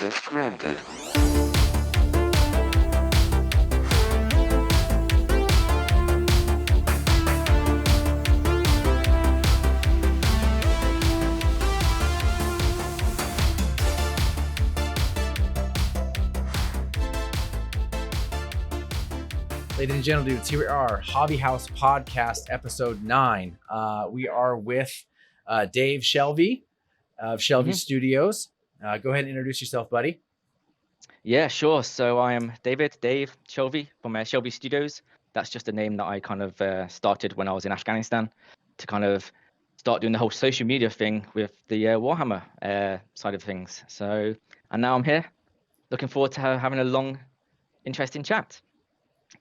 Access granted. Ladies and gentlemen, here we are, Hobby House Podcast, episode 9. We are with Dave Shelvey of ShelveyStudios. Go ahead and introduce yourself, buddy. Yeah, sure. So I am Dave Shelvey from ShelveyStudios. That's just a name that I kind of started when I was in Afghanistan to kind of start doing the whole social media thing with the Warhammer side of things. So, and now I'm here, looking forward to having a long, interesting chat.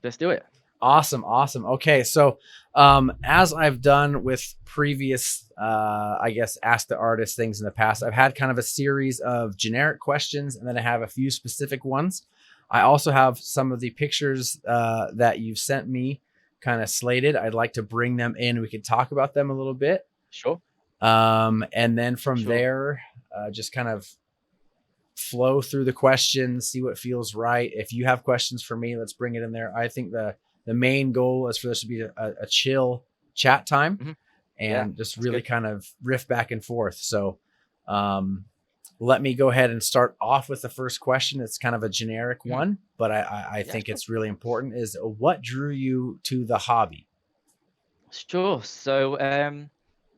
Let's do it. Awesome. Okay, so as I've done with previous, Ask the Artist things in the past, I've had kind of a series of generic questions, and then I have a few specific ones. I also have some of the pictures that you've sent me kind of slated. I'd like to bring them in. We could talk about them a little bit. Sure. And then from there, just kind of flow through the questions, see what feels right. If you have questions for me, let's bring it in there. I think the main goal is for this to be a chill chat time and just really kind of riff back and forth. So let me go ahead and start off with the first question. It's kind of a generic one, but I think it's really important. Is what drew you to the hobby? Sure. So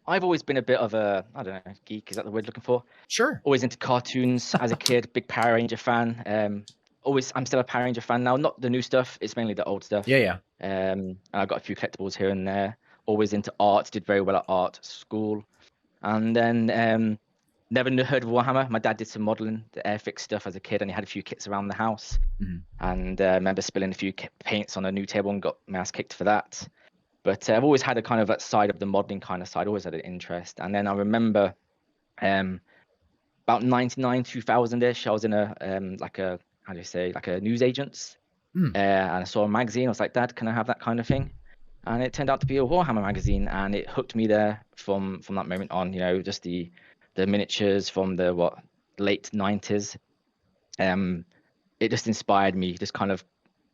I've always been a bit of a, I don't know, geek. Is that the word you're looking for? Sure. Always into cartoons as a kid, big Power Ranger fan. I'm still a Power Ranger fan now. Not the new stuff. It's mainly the old stuff. Yeah. And I've got a few collectibles here and there. Always into art. Did very well at art school. And then never heard of Warhammer. My dad did some modeling, the Airfix stuff as a kid, and he had a few kits around the house. And I remember spilling a few paints on a new table and got my ass kicked for that. But I've always had a kind of that side of the modeling kind of side, always had an interest. And then I remember about 99, 2000-ish, I was in a news agents. And I saw a magazine. I was like, Dad, can I have that kind of thing? And it turned out to be a Warhammer magazine, and it hooked me there from that moment on. You know, just the miniatures from the late 90s. It just inspired me, just kind of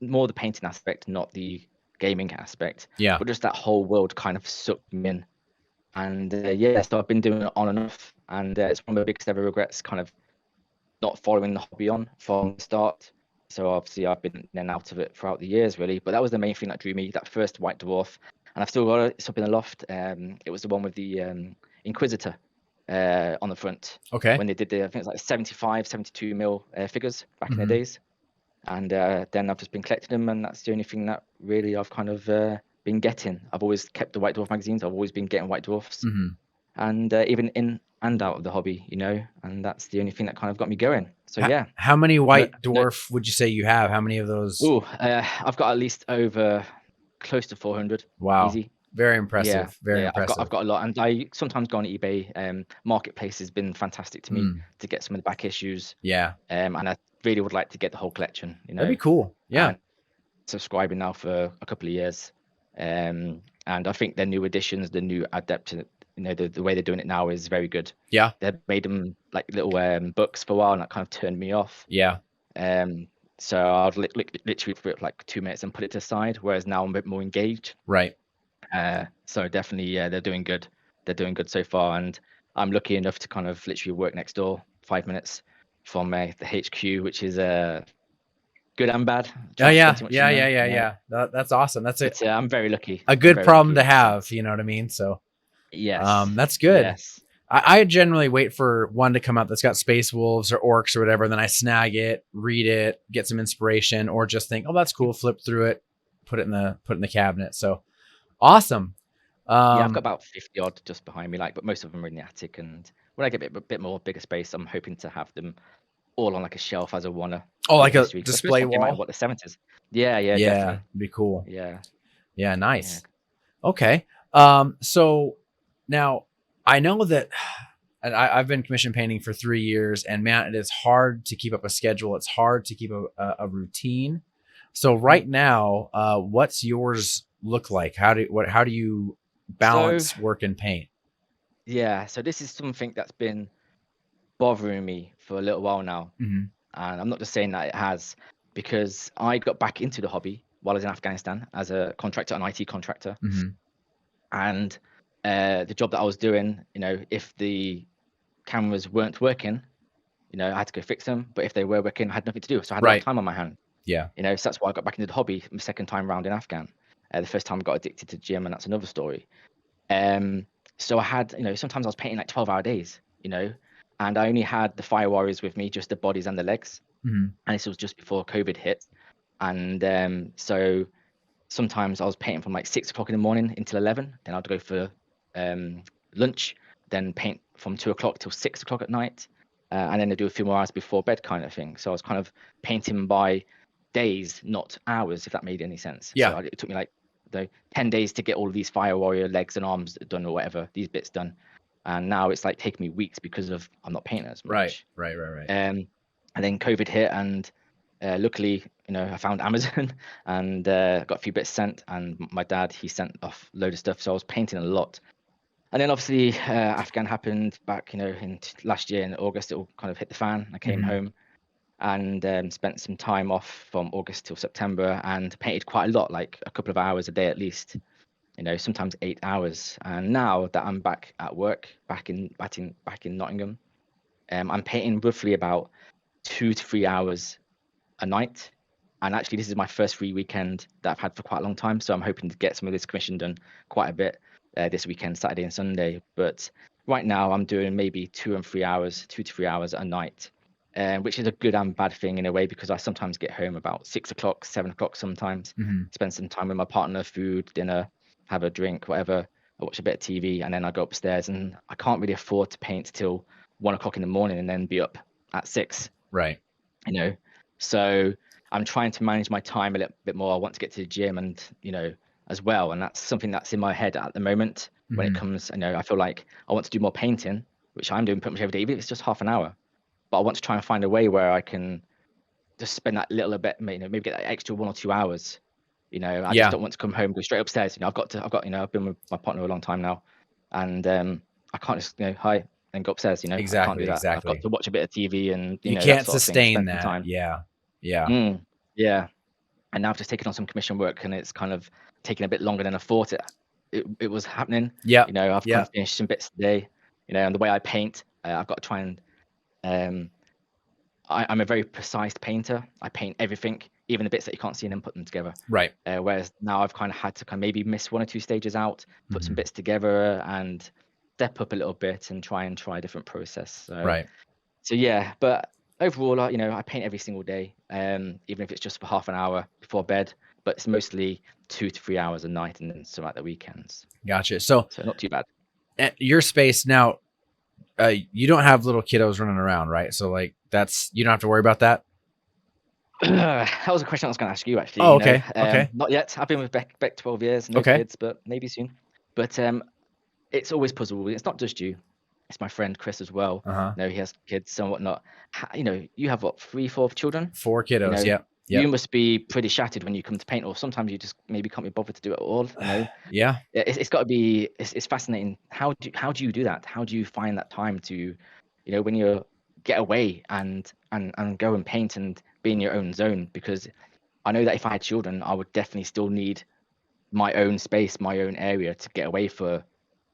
more the painting aspect, not the gaming aspect, but just that whole world kind of sucked me in. And so I've been doing it on and off, and it's one of the biggest ever regrets, kind of not following the hobby on from the start. So obviously I've been in and out of it throughout the years, really, but that was the main thing that drew me, that first White Dwarf. And I've still got it. It's up in the loft. It was the one with the Inquisitor on the front. Okay. When they did I think it's like 75, 72 mil figures back in the days. And then I've just been collecting them, and that's the only thing that really I've kind of been getting. I've always kept the White Dwarf magazines. I've always been getting White Dwarfs, and even in and out of the hobby, you know, and that's the only thing that kind of got me going. So How many White Dwarf would you say you have? How many of those? I've got at least over close to 400. Wow. Easy. Very impressive. Very impressive. I've got a lot, and I sometimes go on eBay. Marketplace has been fantastic to me to get some of the back issues. And I really would like to get the whole collection. You know, that'd be cool. Yeah. Subscribing now for a couple of years, and I think their new editions, the new Adept, you know, the way they're doing it now is very good. Yeah. They've made them like little books for a while, and that kind of turned me off. Yeah. So I'd literally for like 2 minutes and put it to the side, whereas now I'm a bit more engaged. Right. So definitely, they're doing good. They're doing good so far, and I'm lucky enough to kind of literally work next door, 5 minutes from the HQ, which is good and bad. Yeah. That's awesome. That's it. I'm very lucky. A good problem to have, you know what I mean? So yes, that's good. Yes. I generally wait for one to come out that's got Space Wolves or Orcs or whatever, and then I snag it, read it, get some inspiration, or just think, oh, that's cool, flip through it, put it in the cabinet. So awesome. I've got about 50 odd just behind me, but most of them are in the attic, and when I get a bit more bigger space, I'm hoping to have them all on like a shelf as a one. Like a display wall. What, the 70s? Yeah, it'd be cool. Yeah, nice. Yeah. Okay. So now I know that, and I've been commission painting for 3 years, and man, it is hard to keep up a schedule. It's hard to keep a routine. So right now, what's yours look like? How do you balance work and paint? Yeah, so this is something that's been bothering me for a little while now. And I'm not just saying that it has, because I got back into the hobby while I was in Afghanistan as a contractor, an IT contractor. And the job that I was doing, if the cameras weren't working, I had to go fix them. But if they were working, I had nothing to do. So I had a lot of time on my hand. Yeah. So that's why I got back into the hobby my second time round in Afghan. The first time I got addicted to gym, and that's another story. So I had, sometimes I was painting like 12-hour days, and I only had the fire warriors with me, just the bodies and the legs. And this was just before COVID hit. And so sometimes I was painting from like 6 o'clock in the morning until 11. Then I'd go for lunch, then paint from 2 o'clock till 6 o'clock at night. And then I do a few more hours before bed kind of thing. So I was kind of painting by days, not hours, if that made any sense. Yeah. So it took me like 10 days to get all of these fire warrior legs and arms done or whatever, these bits done. And now it's like taking me weeks because of I'm not painting as much. Right. And then COVID hit, and luckily, I found Amazon and got a few bits sent, and my dad, he sent off a load of stuff. So I was painting a lot. And then obviously Afghan happened back, in last year in August. It all kind of hit the fan. I came home and spent some time off from August till September, and painted quite a lot, like a couple of hours a day at least, sometimes 8 hours. And now that I'm back at work, back in Nottingham, I'm painting roughly about 2 to 3 hours a night. And actually, this is my first free weekend that I've had for quite a long time. So I'm hoping to get some of this commission done quite a bit this weekend, Saturday and Sunday. But right now I'm doing maybe 2 to 3 hours a night, which is a good and bad thing in a way, because I sometimes get home about 6 o'clock, 7 o'clock sometimes, spend some time with my partner, food, dinner, have a drink, whatever. I watch a bit of TV, and then I go upstairs, and I can't really afford to paint till 1 o'clock in the morning and then be up at 6. Right. So I'm trying to manage my time a little bit more. I want to get to the gym and, as well. And that's something that's in my head at the moment when it comes, I feel like I want to do more painting, which I'm doing pretty much every day, even if it's just half an hour. But I want to try and find a way where I can just spend that little bit, maybe get that extra 1 or 2 hours. I just don't want to come home, go straight upstairs. I've been with my partner a long time now, and I can't just, hi, and go upstairs. Exactly. I can't do that. I've got to watch a bit of TV, and you can't that sort sustain of thing, that. time. Yeah. Yeah. And now I've just taken on some commission work, and it's kind of taking a bit longer than I thought it was happening. Yeah. I've kind of finished some bits today. And the way I paint, I've got to try and I'm a very precise painter. I paint everything, even the bits that you can't see, and then put them together. Right. Whereas now I've kind of had to kind of maybe miss 1 or 2 stages out, put some bits together, and step up a little bit and try a different process. So yeah, but overall, I paint every single day, even if it's just for half an hour before bed. But it's mostly 2 to 3 hours a night, and then some at the weekends. Gotcha. So not too bad. At your space now, you don't have little kiddos running around, right? So like you don't have to worry about that. That was a question I was going to ask you, actually. Oh, okay. Okay. Not yet. I've been with Beck 12 years, no kids, but maybe soon. But it's always puzzled. It's not just you. It's my friend Chris as well. He has kids and whatnot. You have what, 3, 4 children? 4 kiddos. Yeah. You must be pretty shattered when you come to paint, or sometimes you just maybe can't be bothered to do it all. Yeah. It's got to be. It's fascinating. How do you do that? How do you find that time to, when you get away and go and paint and be in your own zone? Because I know that if I had children, I would definitely still need my own space, my own area to get away for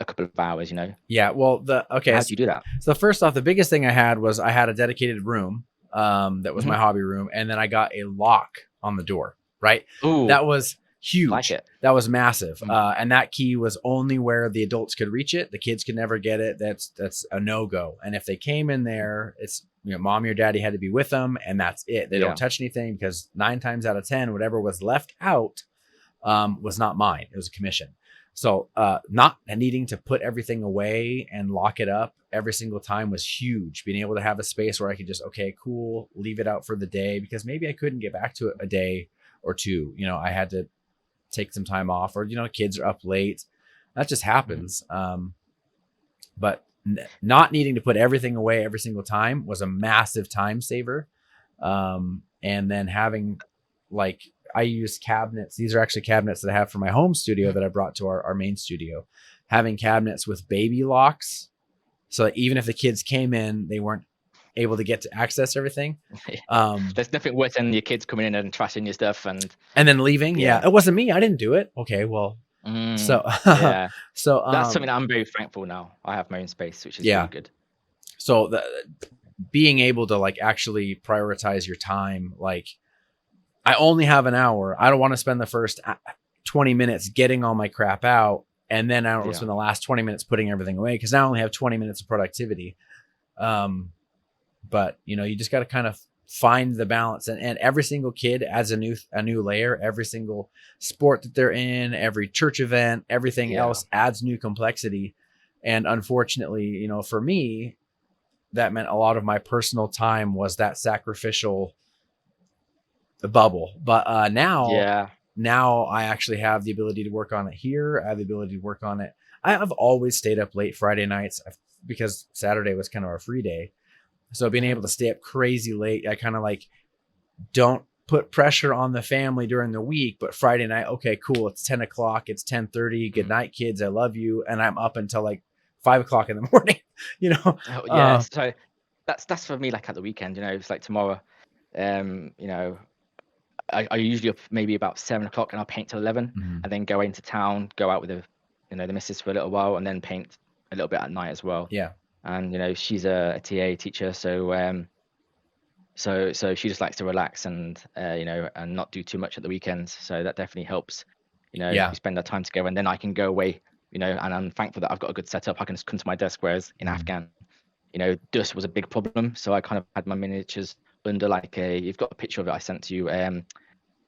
a couple of hours. Yeah. Well, how do you do that? So first off, the biggest thing I had was I had a dedicated room. That was my hobby room, and then I got a lock on the door. Right. Ooh, that was huge. Like it. That was massive. And that key was only where the adults could reach it. The kids could never get it. That's a no-go. And if they came in there, it's, mommy or daddy had to be with them, and that's it. They don't touch anything, because 9 times out of 10, whatever was left out was not mine. It was a commission. So not needing to put everything away and lock it up every single time was huge. Being able to have a space where I could just, okay, cool, leave it out for the day, because maybe I couldn't get back to it a day or two. I had to take some time off, or, kids are up late. That just happens. But not needing to put everything away every single time was a massive time saver. And then having, like, I use cabinets. These are actually cabinets that I have for my home studio that I brought to our main studio. Having cabinets with baby locks, so that even if the kids came in, they weren't able to get to access everything. There's nothing worse than your kids coming in and trashing your stuff and then leaving. Yeah. It wasn't me. I didn't do it. Okay. Well, so, yeah, so, that's something I'm very thankful now. I have my own space, which is yeah. really good. So being able to like actually prioritize your time, like I only have an hour. I don't want to spend the first 20 minutes getting all my crap out. And then I don't want to spend the last 20 minutes putting everything away, because now I only have 20 minutes of productivity. But you know, you just got to kind of find the balance, and every single kid adds a new layer. Every single sport that they're in, every church event, everything else adds new complexity. And unfortunately, you know, for me, that meant a lot of my personal time was that sacrificial bubble. But now I actually have the ability to work on it here. I have the ability to work on it. I've always stayed up late Friday nights because Saturday was kind of a free day. So being able to stay up crazy late, I kind of like don't put pressure on the family during the week, but Friday night, okay, cool. It's 10 o'clock. It's 10:30. Good night, kids. I love you. And I'm up until like 5 o'clock in the morning, you know? So that's for me, like at the weekend, you know, it's like tomorrow, you know, I usually up maybe about 7 o'clock, and I'll paint till 11 and then go into town, go out with the missus for a little while, and then paint a little bit at night as well. Yeah. And you know, she's a TA teacher, so so she just likes to relax and you know, and not do too much at the weekends. So that definitely helps. You know, we spend our time together, and then I can go away. You know, and I'm thankful that I've got a good setup. I can just come to my desk. Whereas in Afghan, you know, dust was a big problem. So I kind of had my miniatures under like you've got a picture of it I sent to you.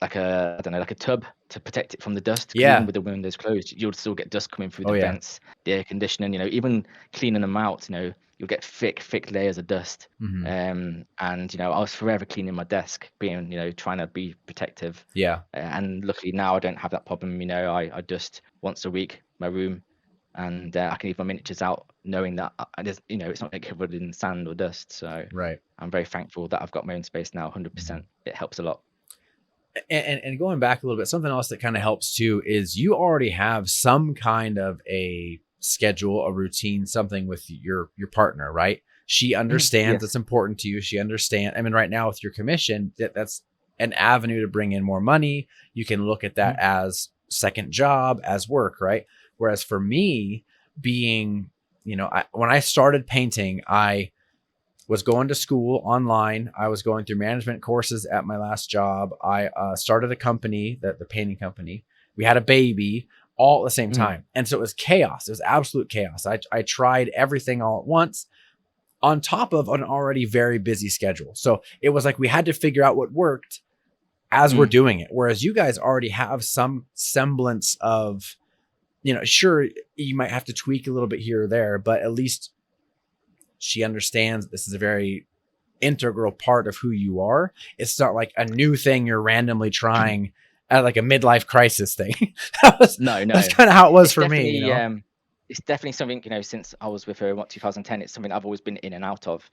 Like a, I don't know, like a tub to protect it from the dust. Even with the windows closed, you'll still get dust coming through the vents, the air conditioning. You know, even cleaning them out, you know, you'll get thick layers of dust. And you know, I was forever cleaning my desk, being, you know, trying to be protective. And luckily now I don't have that problem. You know, I dust once a week my room, and I can leave my miniatures out, knowing that just, you know, it's not covered in sand or dust. So I'm very thankful that I've got my own space now. 100%, it helps a lot. And going back a little bit, something else that kind of helps too is you already have some kind of a schedule, a routine, something with your partner, right? She understands it's important to you. She understands. I mean, right now with your commission, that's an avenue to bring in more money. You can look at that as second job, as work, right? Whereas for me, being, you know, when I started painting, I was going to school online. I was going through management courses at my last job. I started a company, the painting company. We had a baby all at the same time. And so it was chaos. It was absolute chaos. I tried everything all at once on top of an already very busy schedule. So it was like we had to figure out what worked as we're doing it. Whereas you guys already have some semblance of, you know, sure, you might have to tweak a little bit here or there, but at least she understands this is a very integral part of who you are. It's not like a new thing you're randomly trying at like a midlife crisis thing. That's kind of how it was for me. You know? It's definitely something, you know, since I was with her in 2010, it's something I've always been in and out of,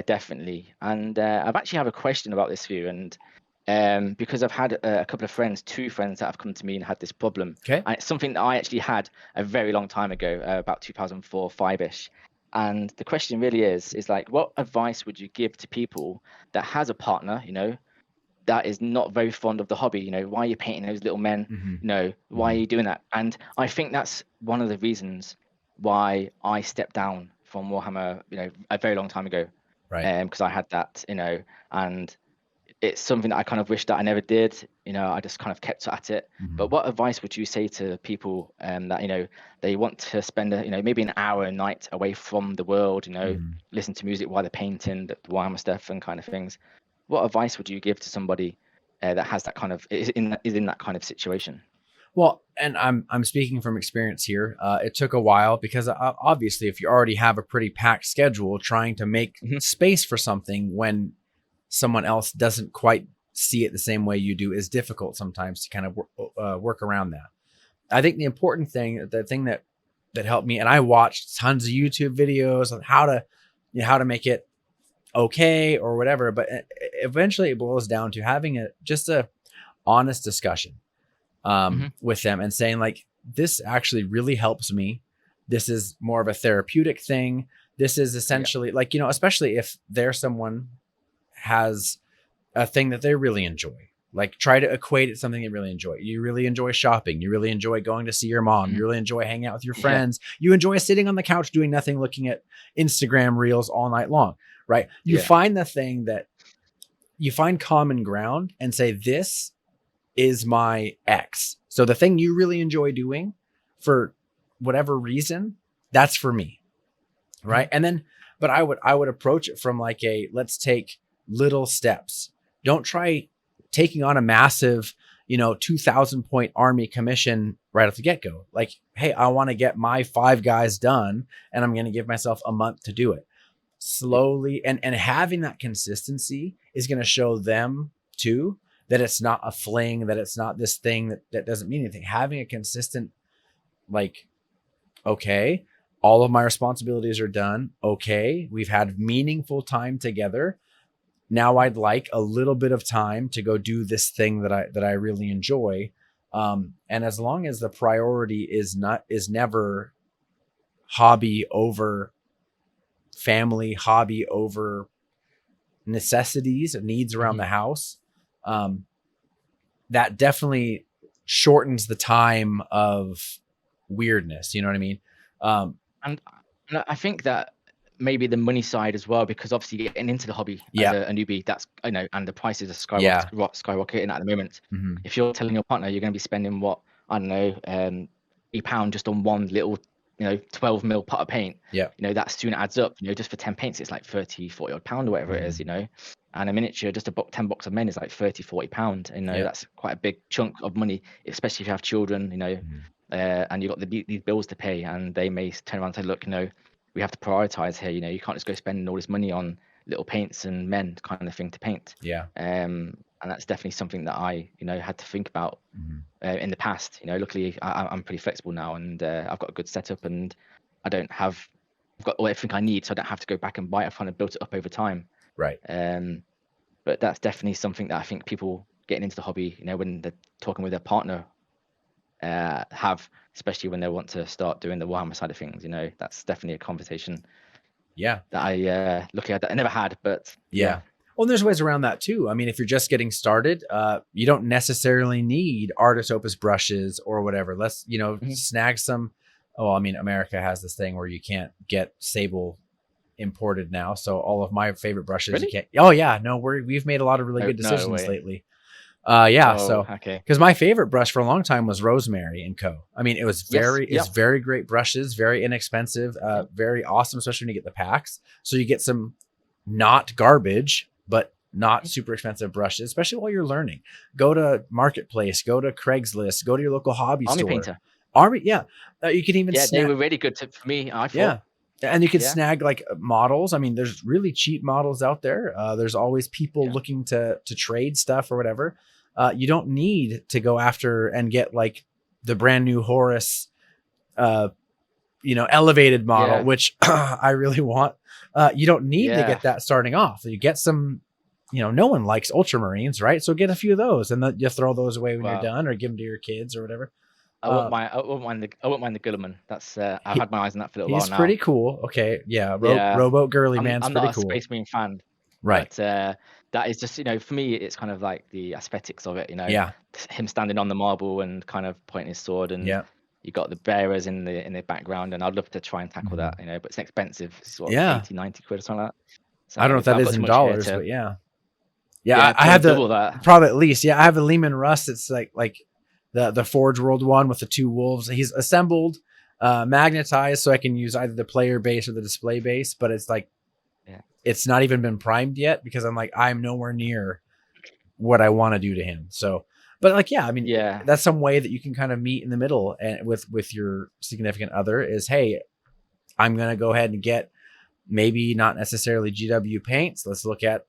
definitely. And I've actually have a question about this for you, and because I've had a couple of friends, 2 friends that have come to me and had this problem. Okay. And it's something that I actually had a very long time ago, about 2004, 5-ish. And the question really is like, what advice would you give to people that has a partner, you know, that is not very fond of the hobby? You know, why are you painting those little men? You know, why are you doing that? And I think that's one of the reasons why I stepped down from Warhammer, you know, a very long time ago. Right. Because I had that, you know, and it's something that I kind of wish that I never did. You know, I just kind of kept at it. But what advice would you say to people that, you know, they want to spend, you know, maybe an hour a night away from the world, you know, listen to music while they're painting, the Warhammer stuff and kind of things? What advice would you give to somebody that has that kind of, is in that kind of situation? Well, and I'm speaking from experience here. It took a while because obviously if you already have a pretty packed schedule, trying to make space for something when someone else doesn't quite see it the same way you do is difficult sometimes to kind of work around that. I think the important thing, the thing that helped me, and I watched tons of YouTube videos on how to make it okay or whatever, but eventually it boils down to having a honest discussion with them and saying like, this actually really helps me. This is more of a therapeutic thing. This is essentially like, especially if there's someone has a thing that they really enjoy. Like try to equate it to something you really enjoy. You really enjoy shopping. You really enjoy going to see your mom. You really enjoy hanging out with your friends. You enjoy sitting on the couch doing nothing, looking at Instagram reels all night long, right? You find the thing that you find common ground and say, this is my X. So the thing you really enjoy doing for whatever reason, that's for me. Right. And then, but I would approach it from like let's take little steps. Don't try taking on a massive, 2,000 point army commission right off the get go. Like, hey, I want to get my 5 guys done and I'm going to give myself a month to do it slowly. And having that consistency is going to show them too, that it's not a fling, that it's not this thing that doesn't mean anything. Having a consistent, like, okay, all of my responsibilities are done. Okay, we've had meaningful time together. Now I'd like a little bit of time to go do this thing that I really enjoy. And as long as the priority is never hobby over family, hobby over necessities, needs around the house, that definitely shortens the time of weirdness. You know what I mean? And I think that maybe the money side as well, because obviously getting into the hobby as a newbie, that's, and the prices are skyrocketing at the moment. If you're telling your partner you're going to be spending what, I don't know, £3 just on one little, 12 mil pot of paint, that soon adds up, just for 10 paints, it's like 30-40 odd pound or whatever it is, and a miniature, just 10 box of men is like 30-40 pound, that's quite a big chunk of money, especially if you have children, and you've got these bills to pay, and they may turn around and say, look, we have to prioritize here. You can't just go spending all this money on little paints and men kind of thing to paint. And that's definitely something that I, had to think about in the past. Luckily I'm pretty flexible now, and I've got a good setup, and I've got everything I need, so I don't have to go back and buy it. I've kind of built it up over time. Right. But that's definitely something that I think people getting into the hobby, when they're talking with their partner, have, especially when they want to start doing the Warhammer side of things, that's definitely a conversation that I looking at that I never had, but well, there's ways around that too. I mean, if you're just getting started, you don't necessarily need artist opus brushes or whatever. Let's snag some. Oh, I mean, America has this thing where you can't get sable imported now, so all of my favorite brushes you can't. Oh yeah, no, we've made a lot of really good decisions lately. Because my favorite brush for a long time was Rosemary and Co. I mean, it was it's very great brushes, very inexpensive, very awesome, especially when you get the packs. So you get some not garbage, but not super expensive brushes, especially while you're learning. Go to Marketplace, go to Craigslist, go to your local hobby store. Painter. You can even they were really good for me, I thought. And you can snag like models. I mean, there's really cheap models out there. There's always people looking to trade stuff or whatever. You don't need to go after and get like the brand new Horus, elevated model, which I really want. You don't need to get that starting off. You get some, no one likes ultramarines, right? So get a few of those, and then you throw those away when you're done, or give them to your kids or whatever. I won't mind the Gulliman. That's I've had my eyes on that for a little while now. He's pretty cool. Okay, Rowboat Girly Man's pretty cool. I'm not a Space Marine fan, right? But that is just for me, it's kind of like the aesthetics of it. Him standing on the marble and kind of pointing his sword, and you got the bearers in the background, and I'd love to try and tackle that. But it's expensive. It's what, 80-90 quid or something like that. So I don't know if that is in dollars, but I have probably at least. I have a Lehman Russ. It's like the Forge World one with the 2 wolves. He's assembled, magnetized, so I can use either the player base or the display base. But it's like, it's not even been primed yet, because I'm nowhere near what I want to do to him. So, but that's some way that you can kind of meet in the middle, and with your significant other is, hey, I'm going to go ahead and get maybe not necessarily GW paints. Let's look at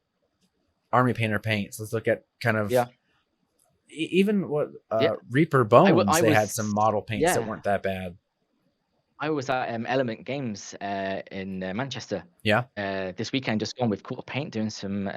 Army Painter paints. Let's look at kind of even what Reaper Bones. They had some model paints that weren't that bad. I was at Element Games in Manchester. This weekend just gone with Cool Paint, doing some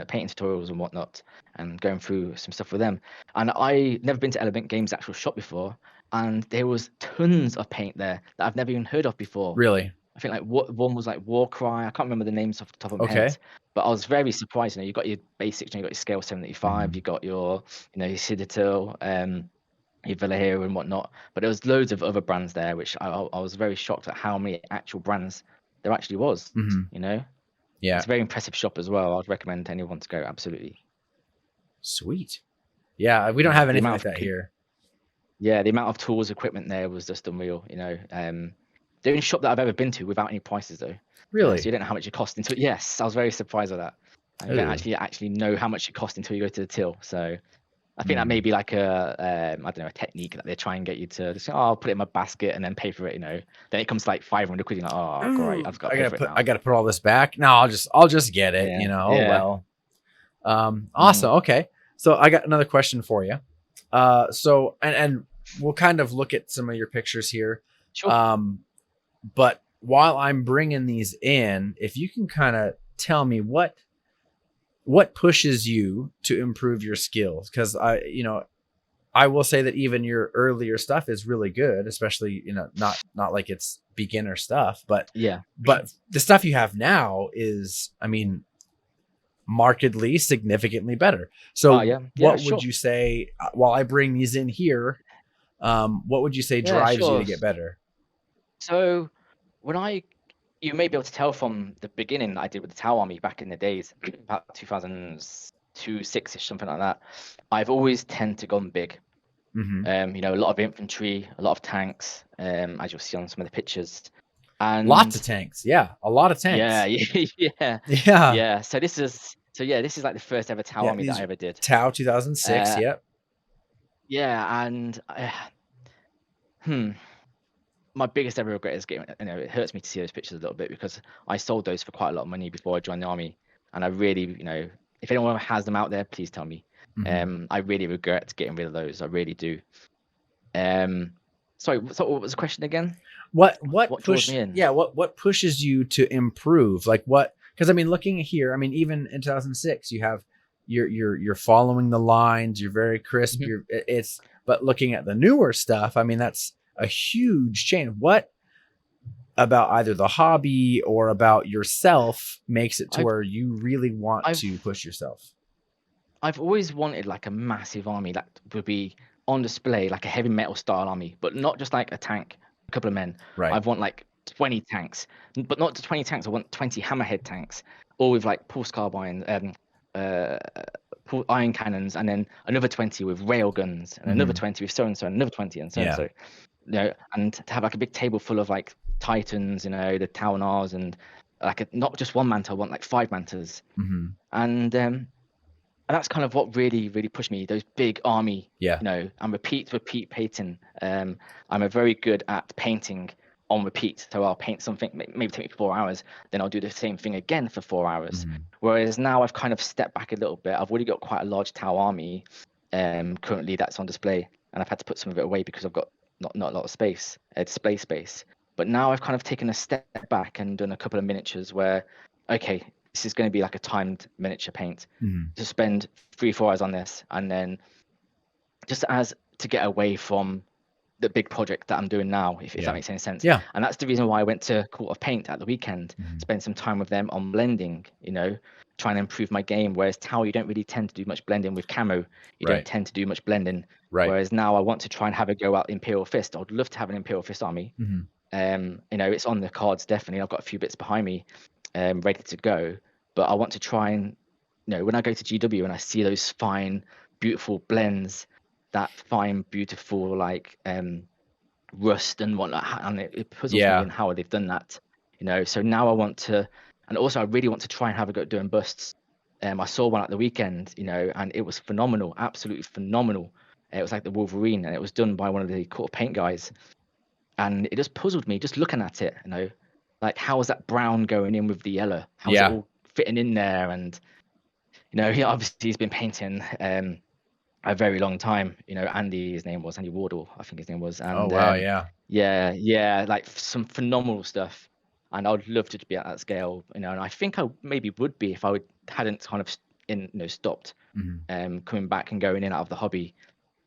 painting tutorials and whatnot, and going through some stuff with them. And I never been to Element Games' actual shop before, and there was tons of paint there that I've never even heard of before. Really? I think like one was like War Cry. I can't remember the names off the top of my Okay. head, but I was very surprised. You got your basics, you got your scale 75, you got your your Citadel, your Villa Hero and whatnot. But there was loads of other brands there, which I was very shocked at how many actual brands there actually was. Yeah. It's a very impressive shop as well. I'd recommend anyone to go. Absolutely. Sweet. Yeah, we don't have The anything amount like of that here. Yeah, the amount of tools, equipment there was just unreal. The only shop that I've ever been to without any prices though. Really? So you don't know how much it cost until yes, I was very surprised by that. And you don't actually know how much it costs until you go to the till. So I think that may be like a I don't know, a technique that they try and get you to just, oh, I'll put it in my basket and then pay for it. Then it comes to like 500 quid. You're like, oh, great, I've got to pay for it now. I gotta put all this back. No, I'll just get it. Yeah, Oh yeah. well. Awesome. Okay, so I got another question for you. So and we'll kind of look at some of your pictures here. Sure. But while I'm bringing these in, if you can kind of tell me what pushes you to improve your skills, because I will say that even your earlier stuff is really good, especially not like it's beginner stuff, but yeah, but the stuff you have now is, I mean, markedly significantly better. So what would you say, while I bring these in here, what would you say drives you to get better? So you may be able to tell from the beginning that I did with the Tau Army back in the days, about 2002, 6ish, something like that. I've always tend to gone big. A lot of infantry, a lot of tanks, as you'll see on some of the pictures. And lots of tanks. Yeah, a lot of tanks. Yeah. So this is like the first ever Tau Army that I ever did. Tau 2006. Yep. Yeah, and my biggest ever regret is getting, it hurts me to see those pictures a little bit because I sold those for quite a lot of money before I joined the army, and I really, if anyone has them out there, please tell me. I really regret getting rid of those. I really do. Sorry, so what was the question again? What draws me in? Yeah, what pushes you to improve? Like what? Because I mean, looking here, I mean, even in 2006, you have you're following the lines. You're very crisp. But looking at the newer stuff, I mean, that's a huge change. What about either the hobby or about yourself makes it to where you really want to push yourself? I've always wanted like a massive army that would be on display, like a heavy metal style army, but not just like a tank, a couple of men. Right. I want like 20 tanks, but not just 20 tanks. I want 20 hammerhead tanks, all with like pulse carbine, iron cannons, and then another 20 with rail guns, and another 20 with so and so, and another 20 and so and so. And to have like a big table full of like Titans, the Taunars, and like not just one manta. I want like 5 mantas, and that's kind of what really pushed me. Those big army, and repeat painting. I'm a very good at painting on repeat. So I'll paint something, maybe take me 4 hours, then I'll do the same thing again for 4 hours. Whereas now I've kind of stepped back a little bit. I've already got quite a large Tau army currently that's on display, and I've had to put some of it away because I've got not a lot of space, display space. But now I've kind of taken a step back and done a couple of miniatures where, okay, this is going to be like a timed miniature paint. To spend 3-4 hours on this, and then just as to get away from the big project that I'm doing now, if that makes any sense. Yeah. And that's the reason why I went to Court of Paint at the weekend, spend some time with them on blending, trying to improve my game. Whereas Tau, you don't really tend to do much blending with camo. You don't tend to do much blending. Right. Whereas now I want to try and have a go at Imperial Fist. I'd love to have an Imperial Fist army. It's on the cards, definitely. I've got a few bits behind me ready to go. But I want to try and, when I go to GW and I see those fine, beautiful blends, that fine, beautiful, like rust and whatnot, and it puzzles me in how they've done that. So now I want to, and also I really want to try and have a go at doing busts. I saw one at the weekend, and it was phenomenal, absolutely phenomenal. It was like the Wolverine, and it was done by one of the Court of Paint guys, and it just puzzled me just looking at it. Like how is that brown going in with the yellow? How's it all fitting in there? And he's been painting a very long time. Andy Wardle, I think his name was. And, oh wow, yeah, like some phenomenal stuff. And I would love to be at that scale, and I think I maybe would be if I hadn't kind of stopped coming back and going in out of the hobby.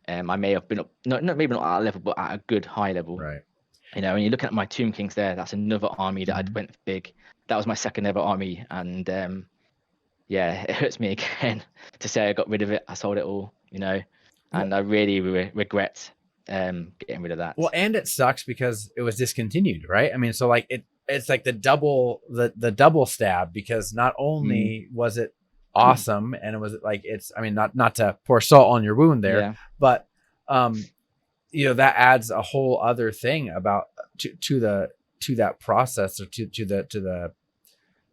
I may have been up, maybe not at that level, but at a good high level. Right. You know, when you're looking at my Tomb Kings there, that's another army that Mhm. I went big. That was my second ever army, and yeah, it hurts me again to say I got rid of it. I sold it all, you know, Well, and I really regret getting rid of well, that. and it sucks because it was discontinued, right? I mean, so like it's like the double stab, because not Mm, only was it awesome and it was like it's I mean not to pour salt on your wound there, yeah. but you know, that adds a whole other thing about to that process, or to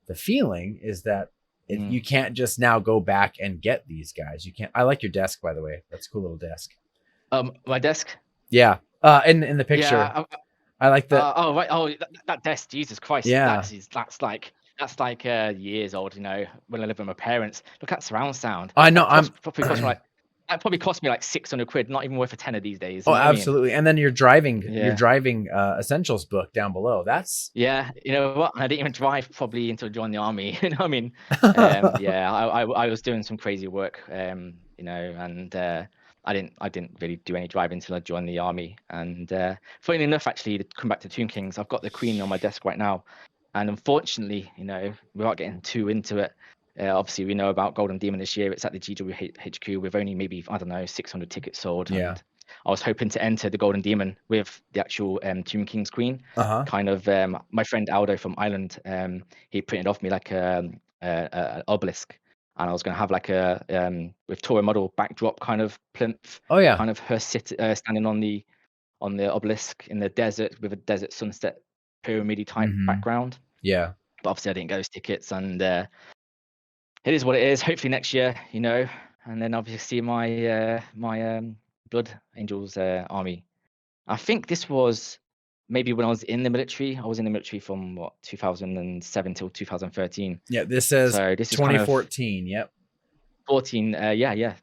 the feeling is that Mm. you can't just now go back and get these guys. You can't. I like your desk, by the way. That's a cool little desk. My desk. Yeah. In the picture, Yeah. I like the. Oh right. Oh, that desk. Jesus Christ. Yeah. That's like years old. You know, when I lived with my parents. Look at surround sound. I know. That probably cost me like £600. Not even worth a tenner these days. Oh, You know what I mean? absolutely. And then your Yeah. driving essentials book down below. That's. Yeah, you know what? I didn't even drive probably until I joined the army. You know what I mean? Yeah, I was doing some crazy work, you know, and I didn't really do any driving until I joined the army. And funny enough, actually, to come back to Tomb Kings, I've got the Queen on my desk right now, and unfortunately, you know, without getting too into it, obviously we know about Golden Demon this year. It's at the GWHQ with only maybe, I don't know, 600 tickets sold, Yeah. and I was hoping to enter the Golden Demon with the actual Tomb King's Queen. Uh-huh. Kind of my friend Aldo from Ireland, he printed off me like a obelisk, and I was going to have like a with Torah model backdrop kind of plinth, Oh yeah. kind of her standing on the obelisk in the desert with a desert sunset pyramid type Mm-hmm. background. Yeah. But obviously I didn't get those tickets, and it is what it is. Hopefully next year, you know, and then obviously my Blood Angels army. I think this was maybe when I was in the military. I was in the military from what 2007 till 2013. Yeah. This says So this is kind of 2014. Yep. 14. Yeah.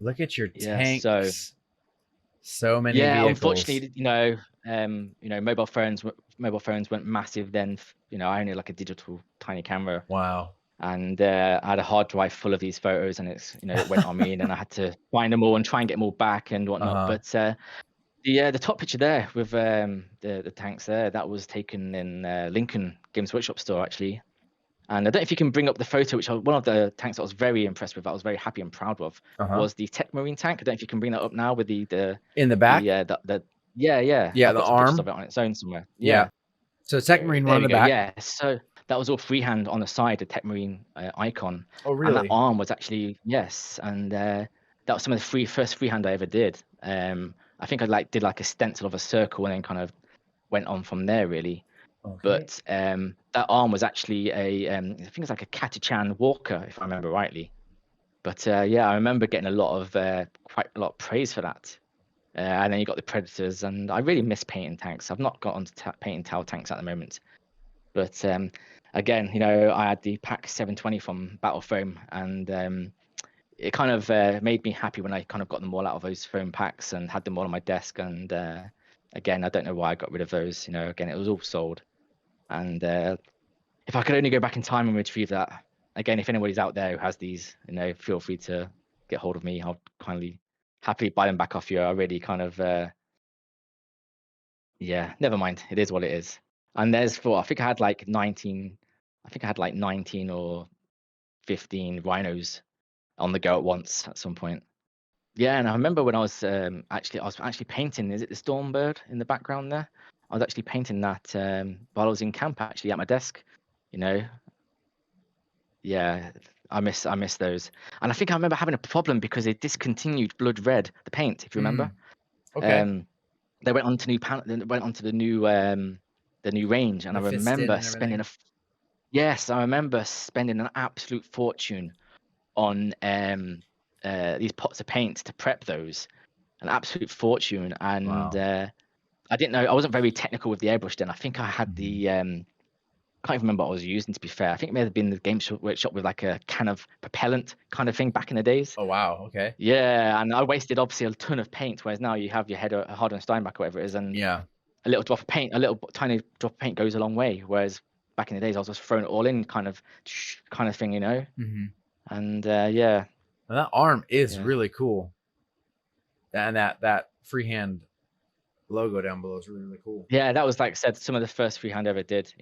Look at your Yeah. So tanks. So many yeah, vehicles. unfortunately, you know, mobile phones went massive then. You know, I only had like a digital tiny camera, Wow. and I had a hard drive full of these photos, and it's, you know, it went on me, and then I had to find them all and try and get them all back and whatnot. Uh-huh. But the top picture there with the tanks there, that was taken in Lincoln Games Workshop store actually. And I don't know if you can bring up the photo, one of the tanks I was very impressed with, I was very happy and proud of, Uh-huh. was the Tech Marine tank. I don't know if you can bring that up now with In the back. the yeah. Yeah. I've The got some pictures of arm. it on its own somewhere. Yeah. Yeah, So Tech Marine one there on we the go. back. Yeah, so that was all freehand on the side, the Tech Marine icon, Oh, and that really? arm was actually, yes, and that was some of the first freehand I ever did. I think I did like a stencil of a circle and then kind of went on from there really. Okay. But that arm was actually I think it's like a Catachan Walker, if I remember rightly. But yeah, I remember getting quite a lot of praise for that. And then you got the Predators, and I really miss painting tanks. I've not got onto painting Tau tanks at the moment. But again, you know, I had the Pack 720 from Battle Foam, and it kind of made me happy when I kind of got them all out of those foam packs and had them all on my desk. And again, I don't know why I got rid of those. You know, again, it was all sold. And if I could only go back in time and retrieve that, again, if anybody's out there who has these, you know, feel free to get hold of me. I'll happily buy them back off you. I really kind of yeah, never mind. It is what it is. And I think I had like 19, or 15 rhinos on the go at once at some point. Yeah, and I remember when I was actually painting. Is it the Stormbird in the background there? I was actually painting that while I was in camp, actually at my desk. You know, yeah, I miss those. And I think I remember having a problem because they discontinued Blood Red, the paint, if you remember. Mm, okay. Um, they went on to they went on to the new range, and I Mephiston remember and everything. yes, I remember spending an absolute fortune on these pots of paint to prep those, an absolute fortune. And Wow. I didn't know, I wasn't very technical with the airbrush then. I think I had Mhm. the can't even remember what I was using, to be fair. I think it may have been the workshop with like a can of propellant kind of thing back in the days. Oh wow. Okay. Yeah, and I wasted obviously a ton of paint, whereas now you have your head a Harden Steinbach or whatever it is, and Yeah. a little drop of paint, a little tiny drop of paint goes a long way. Whereas back in the days, I was just throwing it all in, kind of thing, you know. Mm-hmm. And yeah, That arm is yeah, really cool. And that freehand logo down below is really, really cool. Yeah, that was, like I said, some of the first freehand I ever did,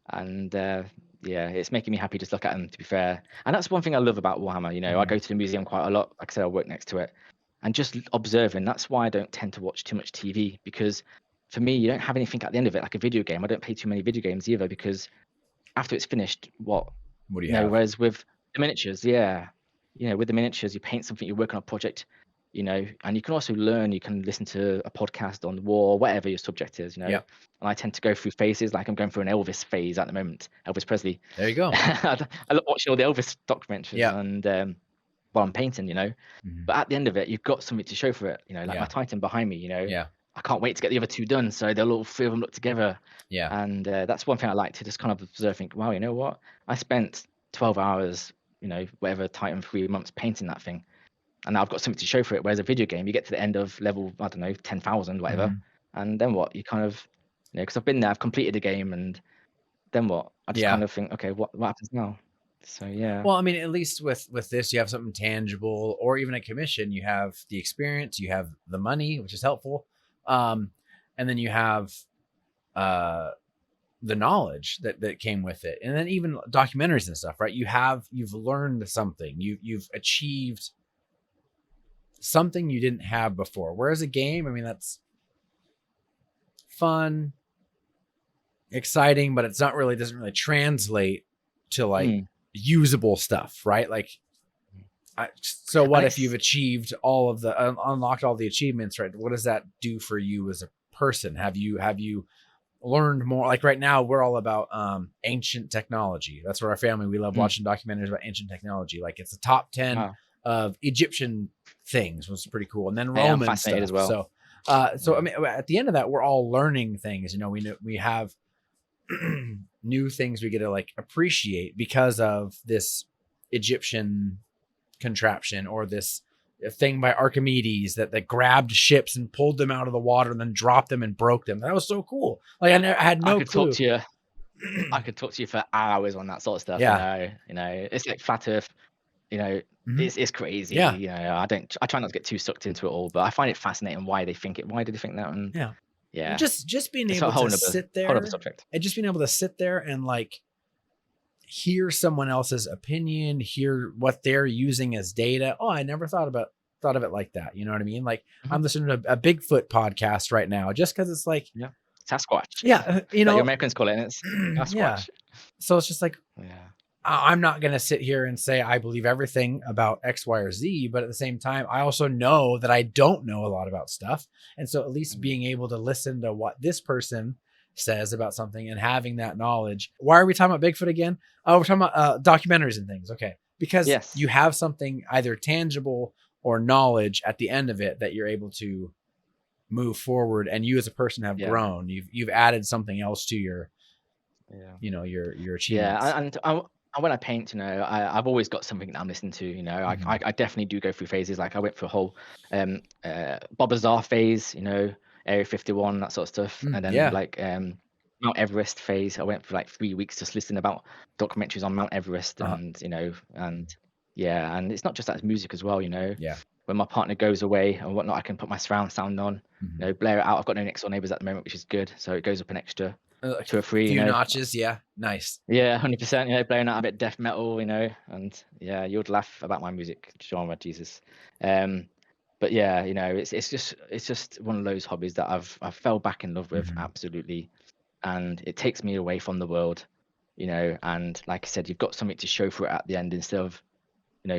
and yeah, it's making me happy just look at them, to be fair. And that's one thing I love about Warhammer. I go to the museum quite a lot. Like I said, I work next to it, and just observing. That's why I don't tend to watch too much TV, because for me, you don't have anything at the end of it like a video game. I don't play too many video games either, because after it's finished, what do you have? whereas with the miniatures, yeah, with the miniatures, you paint something, you work on a project, and you can also learn. You can listen to a podcast on war, whatever your subject is, Yeah. And I tend to go through phases. Like I'm going through an Elvis phase at the moment, Elvis Presley. There you go. I love watching all the Elvis documentaries, Yeah. and while I'm painting, But at the end of it, you've got something to show for it, like Yeah. my Titan behind me, Yeah. I can't wait to get the other two done, so they'll all three of them look together. Yeah. And that's one thing I like to just kind of observe, think, wow, you know what? I spent 12 hours, whatever Titan, 3 months painting that thing, and now I've got something to show for it. Whereas a video game, you get to the end of level, I don't know, 10,000, whatever, and then what? You kind of, because I've been there, I've completed the game, and then what? I just kind of think, okay, what happens now? So yeah. Well, I mean, at least with this, you have something tangible, or even a commission. You have the experience, you have the money, which is helpful, and then you have the knowledge that came with it, and then even documentaries and stuff, right? You've learned something, you've achieved something you didn't have before. Whereas a game, I mean, that's fun, exciting, but it's not really, doesn't really translate to like usable stuff, right? Like, so what if you've achieved all of the unlocked all the achievements, right? What does that do for you as a person? Have you learned more? Like right now, we're all about ancient technology. That's what our family, we love watching documentaries about ancient technology. Like it's the top 10 of Egyptian things, was pretty cool, and then Roman stuff as well. So I mean, at the end of that, we're all learning things. We have new things we get to like appreciate because of this Egyptian contraption, or this thing by Archimedes that grabbed ships and pulled them out of the water and then dropped them and broke them. That was so cool. Like I had no clue. I could talk to you for hours on that sort of stuff. Yeah. It's like flat Earth. It's crazy. Yeah. I try not to get too sucked into it all, but I find it fascinating why they think it. Why do they think that? And yeah. Just being it's able to sit there and just being able to sit there and like hear someone else's opinion, hear what they're using as data. Oh, I never thought of it like that. You know what I mean? Like I'm listening to a Bigfoot podcast right now, just because it's like Sasquatch. Yeah, like Americans call it. It's Sasquatch. Yeah. So it's just like, I'm not going to sit here and say I believe everything about X, Y, or Z, but at the same time, I also know that I don't know a lot about stuff. And so at least being able to listen to what this person says about something and having that knowledge. Why are we talking about Bigfoot again? Oh, we're talking about documentaries and things. Okay. Because you have something either tangible or knowledge at the end of it that you're able to move forward, and you as a person have grown. You've added something else to your your achievements. Yeah, and when I paint, I've always got something that I'm listening to. I definitely do go through phases. Like I went through a whole Bob Lazar phase, Area 51, that sort of stuff, and then like Mount Everest phase. I went for like 3 weeks just listening about documentaries on Mount Everest, and and it's not just that, it's music as well. When my partner goes away and whatnot, I can put my surround sound on, blare it out. I've got no next door neighbors at the moment, which is good, so it goes up an extra 2 or 3 few notches. Nice. 100%. Blaring out a bit death metal, and you'd laugh about my music genre, Jesus. But it's just one of those hobbies that I've fell back in love with, absolutely, and it takes me away from the world, and like I said, you've got something to show for it at the end. Instead of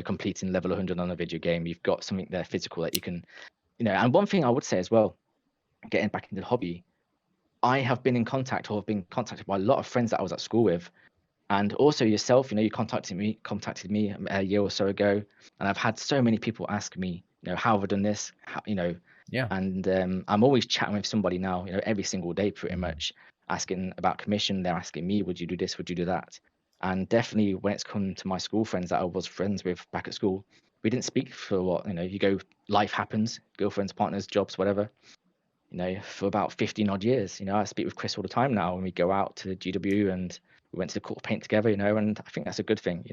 completing level 100 on a video game, you've got something there physical that you can, and one thing I would say as well, getting back into the hobby, I have been in contact, or have been contacted by a lot of friends that I was at school with, and also yourself. You contacted me a year or so ago, and I've had so many people ask me, how have I done this? And I'm always chatting with somebody now, every single day, pretty much, asking about commission. They're asking me, would you do this? Would you do that? And definitely when it's come to my school friends that I was friends with back at school, we didn't speak for what, you go, life happens, girlfriends, partners, jobs, whatever, for about 15 odd years. I speak with Chris all the time now, and we go out to GW, and we went to the Court of Paint together, and I think that's a good thing,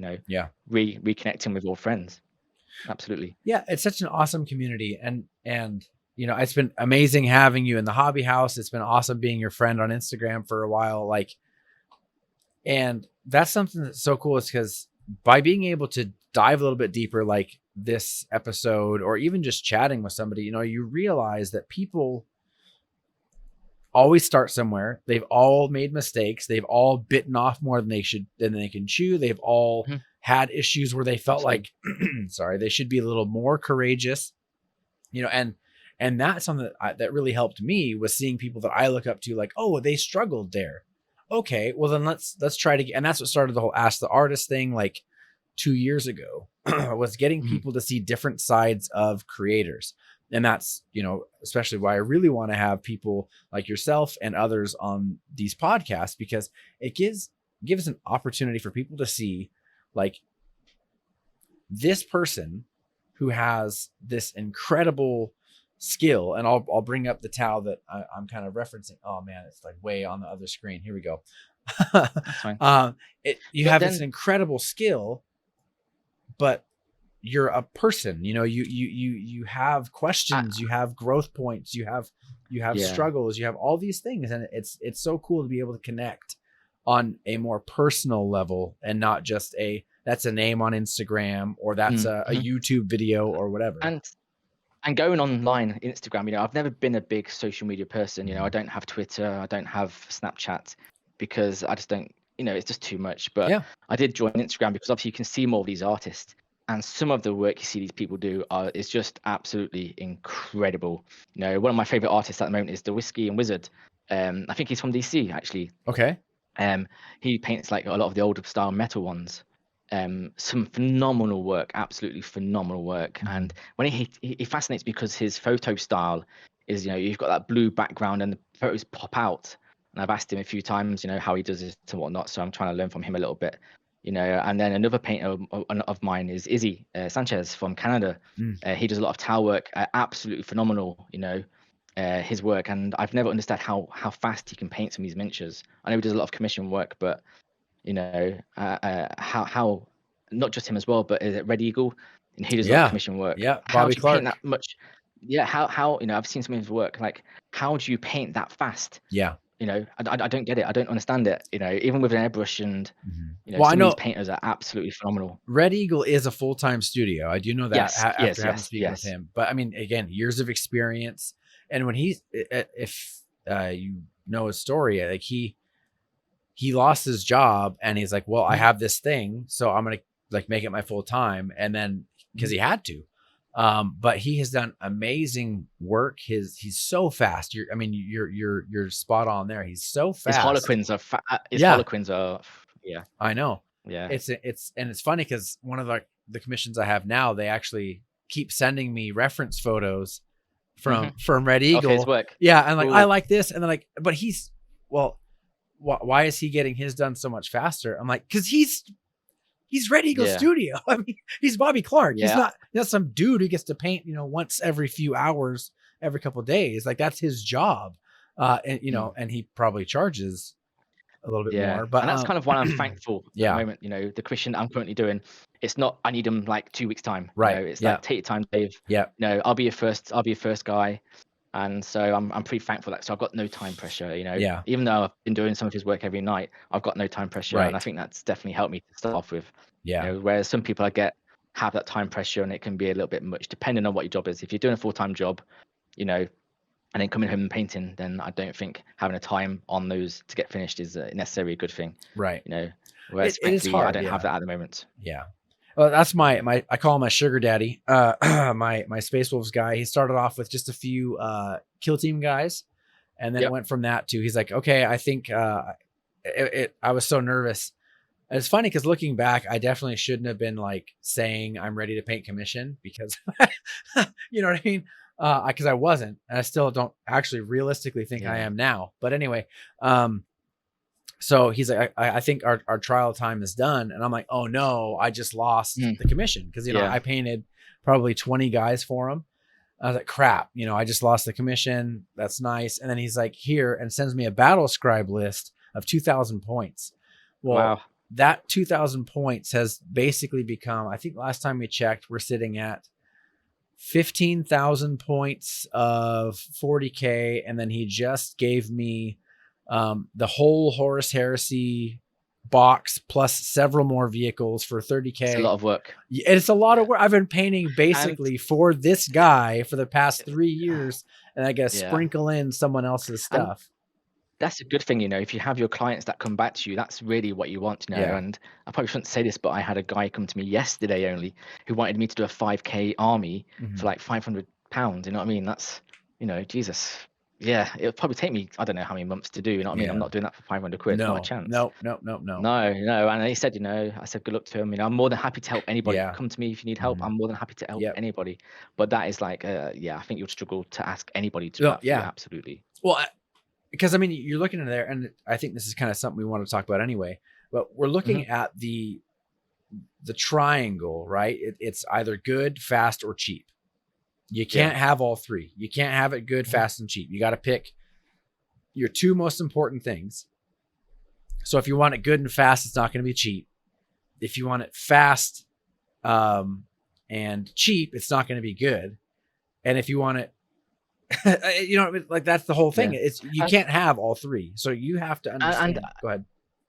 reconnecting with old friends. Absolutely. Yeah, it's such an awesome community, and you know, it's been amazing having you in the hobby house. It's been awesome being your friend on Instagram for a while. Like, and that's something that's so cool is because by being able to dive a little bit deeper, like this episode, or even just chatting with somebody, you know, you realize that people always start somewhere. They've all made mistakes. They've all bitten off more than they can chew. They've all had issues where they felt like, sorry, they should be a little more courageous, you know, and that's something that really helped me, was seeing people that I look up to, like, oh, they struggled there. Okay, well then let's try to get, and that's what started the whole Ask the Artist thing, like 2 years ago, was getting people to see different sides of creators. And that's, you know, especially why I really want to have people like yourself and others on these podcasts, because it gives an opportunity for people to see, like, this person who has this incredible skill. And I'll bring up the towel that I'm kind of referencing. Oh man, it's like way on the other screen. Here we go. That's fine. You have this incredible skill, but you're a person, you know, you have questions, you have growth points, you have struggles, you have all these things. And it's so cool to be able to connect on a more personal level, and not just that's a name on Instagram, or that's a YouTube video or whatever. And going online, Instagram, you know, I've never been a big social media person. You know, I don't have Twitter, I don't have Snapchat, because I just don't, you know, it's just too much. But I did join Instagram because obviously you can see more of these artists, and some of the work you see these people do is just absolutely incredible. You know, one of my favorite artists at the moment is the Whiskey and Wizard. I think he's from DC actually. Okay. He paints like a lot of the older style metal ones. Some phenomenal work, absolutely phenomenal work. And when he fascinates because his photo style is, you know, you've got that blue background and the photos pop out. And I've asked him a few times, you know, how he does it and whatnot. So I'm trying to learn from him a little bit, you know. And then another painter of mine is Izzy Sanchez from Canada. He does a lot of towel work, absolutely phenomenal, you know, his work. And I've never understood how fast he can paint some of these miniatures. I know he does a lot of commission work, but you know, how not just him as well, but is it Red Eagle? And he does a lot of commission work. Yeah, How Bobby do you Clark. paint that much? Yeah, how you know, I've seen some of his work. Like, how do you paint that fast? Yeah, you know, I don't get it. I don't understand it. You know, even with an airbrush, and you know, well, some I know of these painters are absolutely phenomenal. Red Eagle is a full-time studio. I do know that Yes, after having spoken with him. But I mean, again, years of experience. And when if you know his story, like he lost his job, and he's like, well, I have this thing, so I'm gonna like make it my full time. And then because he had to, but he has done amazing work. He's so fast. You're spot on there. He's so fast. His Harlequins are yeah. I know. Yeah. It's funny because one of the commissions I have now, they actually keep sending me reference photos from Red Eagle. Okay, his work. Yeah, and like, I like this, and then like, but why is he getting his done so much faster? I'm like, because he's Red Eagle Studio. I mean, he's Bobby Clark. He's not some dude who gets to paint, you know, once every few hours, every couple of days. Like, that's his job. And you know, and he probably charges a little bit more. But and that's kind of why I'm thankful at the Yeah. moment. You know, the commission I'm currently doing, it's not I need them like 2 weeks time. Right. You know, it's like take your time, Dave. Yeah. You know, I'll be your first guy. And so I'm pretty thankful that, so I've got no time pressure, you know. Yeah. Even though I've been doing some of his work every night, I've got no time pressure. Right. And I think that's definitely helped me to start off with. Yeah. You know, whereas some people have that time pressure, and it can be a little bit much depending on what your job is. If you're doing a full-time job, you know, and then coming home and painting, then I don't think having a time on those to get finished is necessarily a good thing. Right. You know, whereas it is hard. I don't have that at the moment. Yeah. Well, that's my I call him my sugar daddy. My Space Wolves guy. He started off with just a few kill team guys, and then it went from that to, he's like, okay, I think I was so nervous. And it's funny because looking back, I definitely shouldn't have been like saying I'm ready to paint commission, because you know what I mean? Because I wasn't, and I still don't actually realistically think I am now. But anyway, so he's like, I think our trial time is done. And I'm like, oh no, I just lost the commission. Cause you know, I painted probably 20 guys for him. I was like, crap, you know, I just lost the commission. That's nice. And then he's like, here, and sends me a battle scribe list of 2,000 points. Well, that 2,000 points has basically become, I think last time we checked, we're sitting at 15,000 points of 40K. And then he just gave me the whole Horus Heresy box plus several more vehicles for 30K. It's a lot of work. It's a lot of work. I've been painting basically for this guy for the past 3 years, and I gotta sprinkle in someone else's stuff. That's a good thing, you know, if you have your clients that come back to you, that's really what you want, you know. And I probably shouldn't say this, but I had a guy come to me yesterday only who wanted me to do a 5K army for like £500. You know what I mean? That's, you know, Jesus. Yeah, it'll probably take me, I don't know how many months to do, you know what I mean? I'm not doing that for 500 quid. Not a chance. No. And he said, you know, I said, good luck to him. You know, I'm more than happy to help anybody. Come to me if you need help. I'm more than happy to help anybody. But that is like, I think you'll struggle to ask anybody to do that for you, absolutely. Well, because I mean, you're looking in there, and I think this is kind of something we want to talk about anyway, but we're looking at the triangle, right? It's either good, fast, or cheap. You can't have all three. You can't have it good, fast, and cheap. You got to pick your two most important things. So if you want it good and fast, it's not going to be cheap. If you want it fast and cheap, it's not going to be good. And if you want it, you know, like that's the whole thing. It's you can't have all three. So you have to understand. Go ahead.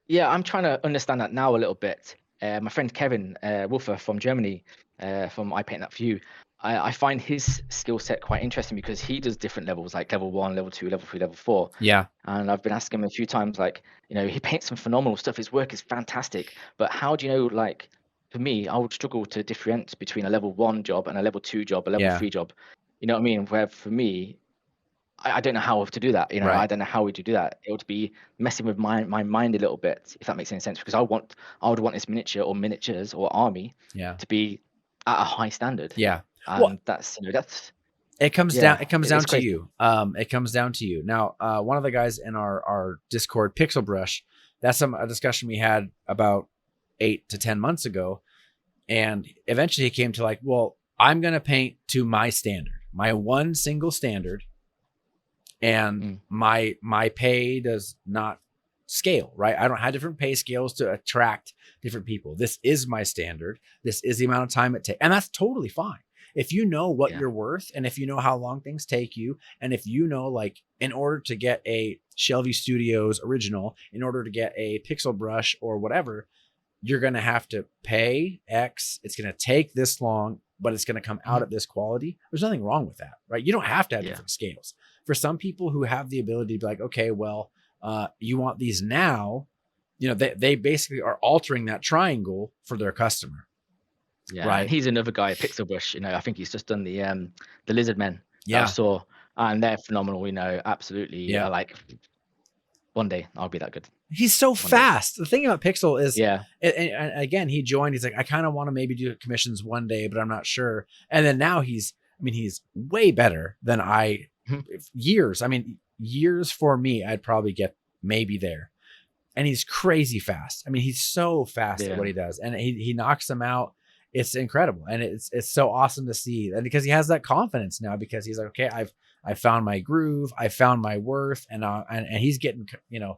Yeah, I'm trying to understand that now a little bit. My friend Kevin Wolfer from Germany, from I Paint That For You, I find his skill set quite interesting because he does different levels, like level 1, level 2, level 3, level 4. Yeah. And I've been asking him a few times, like, you know, he paints some phenomenal stuff. His work is fantastic. But how do you know, like, for me, I would struggle to differentiate between a level 1 job and a level 2 job, a level 3 job. You know what I mean? Where for me, I don't know how to do that. You know, I don't know how would you do that. It would be messing with my mind a little bit, if that makes any sense, because I would want this miniature or miniatures or army to be at a high standard. Yeah. And well, that's, you know, that's it comes down to you. It comes down to you. Now, one of the guys in our Discord, Pixel Brush, that's a discussion we had about 8 to 10 months ago. And eventually he came to like, well, I'm going to paint to my standard, my one single standard. And my pay does not scale, right? I don't have different pay scales to attract different people. This is my standard. This is the amount of time it takes. And that's totally fine. If you know what you're worth, and if you know how long things take you, and if you know, like, in order to get a ShelveyStudios original, in order to get a Pixel Brush or whatever, you're going to have to pay X. It's going to take this long, but it's going to come out at this quality. There's nothing wrong with that, right? You don't have to have different scales. For some people who have the ability to be like, okay, well, you want these now, you know, they basically are altering that triangle for their customer. Yeah, right. He's another guy, Pixel Brush. You know, I think he's just done the Lizard Men. I saw, and they're phenomenal. You know, absolutely. Yeah, like one day I'll be that good. He's so fast. The thing about Pixel is, and again, he joined. He's like, I kind of want to maybe do commissions one day, but I'm not sure. And then now he's way better than years. I mean, years for me, I'd probably get maybe there. And he's crazy fast. I mean, he's so fast at what he does, and he knocks them out. It's incredible, and it's so awesome to see. And because he has that confidence now, because he's like, okay, I found my groove, I found my worth, and he's getting, you know,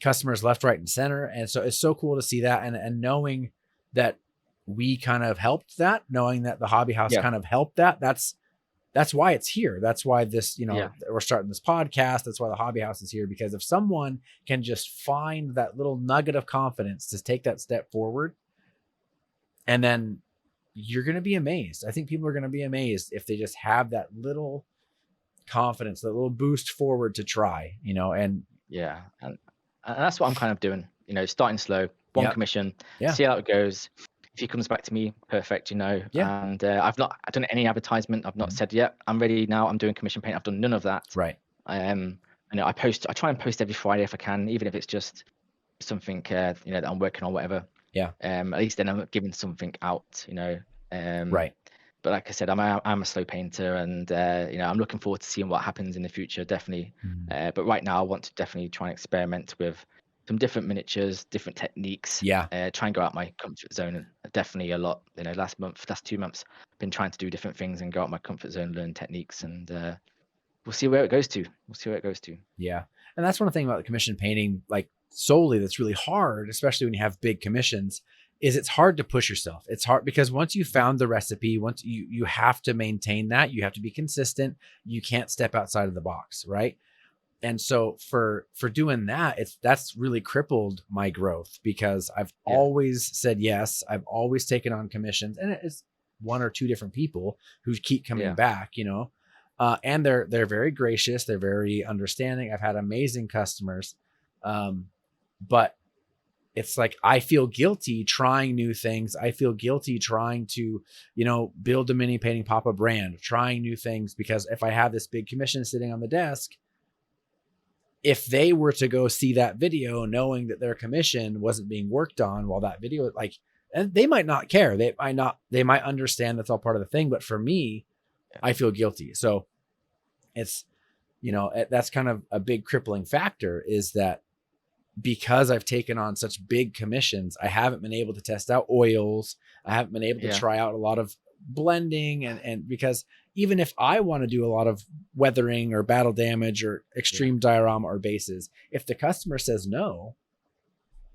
customers left, right, and center. And so it's so cool to see that, and knowing that we kind of helped that, knowing that the Hobby House kind of helped that. That's why it's here. That's why this, you know, we're starting this podcast. That's why the Hobby House is here, because if someone can just find that little nugget of confidence to take that step forward, and then you're going to be amazed. I think people are going to be amazed if they just have that little confidence, that little boost forward to try, you know, and that's what I'm kind of doing, you know, starting slow, one commission, see how it goes. If he comes back to me, perfect, you know. And I've not done any advertisement. I've not said, I'm ready now. I'm doing commission paint. I've done none of that. Right. You know, I try and post every Friday if I can, even if it's just something, you know, that I'm working on, whatever. Yeah. At least then I'm giving something out, you know. Right. But like I said, I'm a slow painter, and you know, I'm looking forward to seeing what happens in the future, definitely. But right now, I want to definitely try and experiment with some different miniatures, different techniques. Try and go out my comfort zone. Definitely a lot. You know, last 2 months, been trying to do different things and go out my comfort zone, learn techniques, and we'll see where it goes to. Yeah, and that's one thing about the commission painting, like solely, that's really hard, especially when you have big commissions, is it's hard to push yourself. It's hard because once you found the recipe, once you have to maintain that, you have to be consistent. You can't step outside of the box, right? And so for doing that, that's really crippled my growth because I've always said yes. I've always taken on commissions, and it's one or two different people who keep coming back, you know. And they're very gracious. They're very understanding. I've had amazing customers. But it's like, I feel guilty trying new things. I feel guilty trying to, you know, build a mini painting pop-up brand, trying new things, because if I have this big commission sitting on the desk, if they were to go see that video knowing that their commission wasn't being worked on while that video, like, and they might not care. They might understand that's all part of the thing. But for me, I feel guilty. So it's, you know, that's kind of a big crippling factor, is that because I've taken on such big commissions, I haven't been able to test out oils. I haven't been able to try out a lot of blending, and because even if I want to do a lot of weathering or battle damage or extreme diorama or bases, if the customer says no,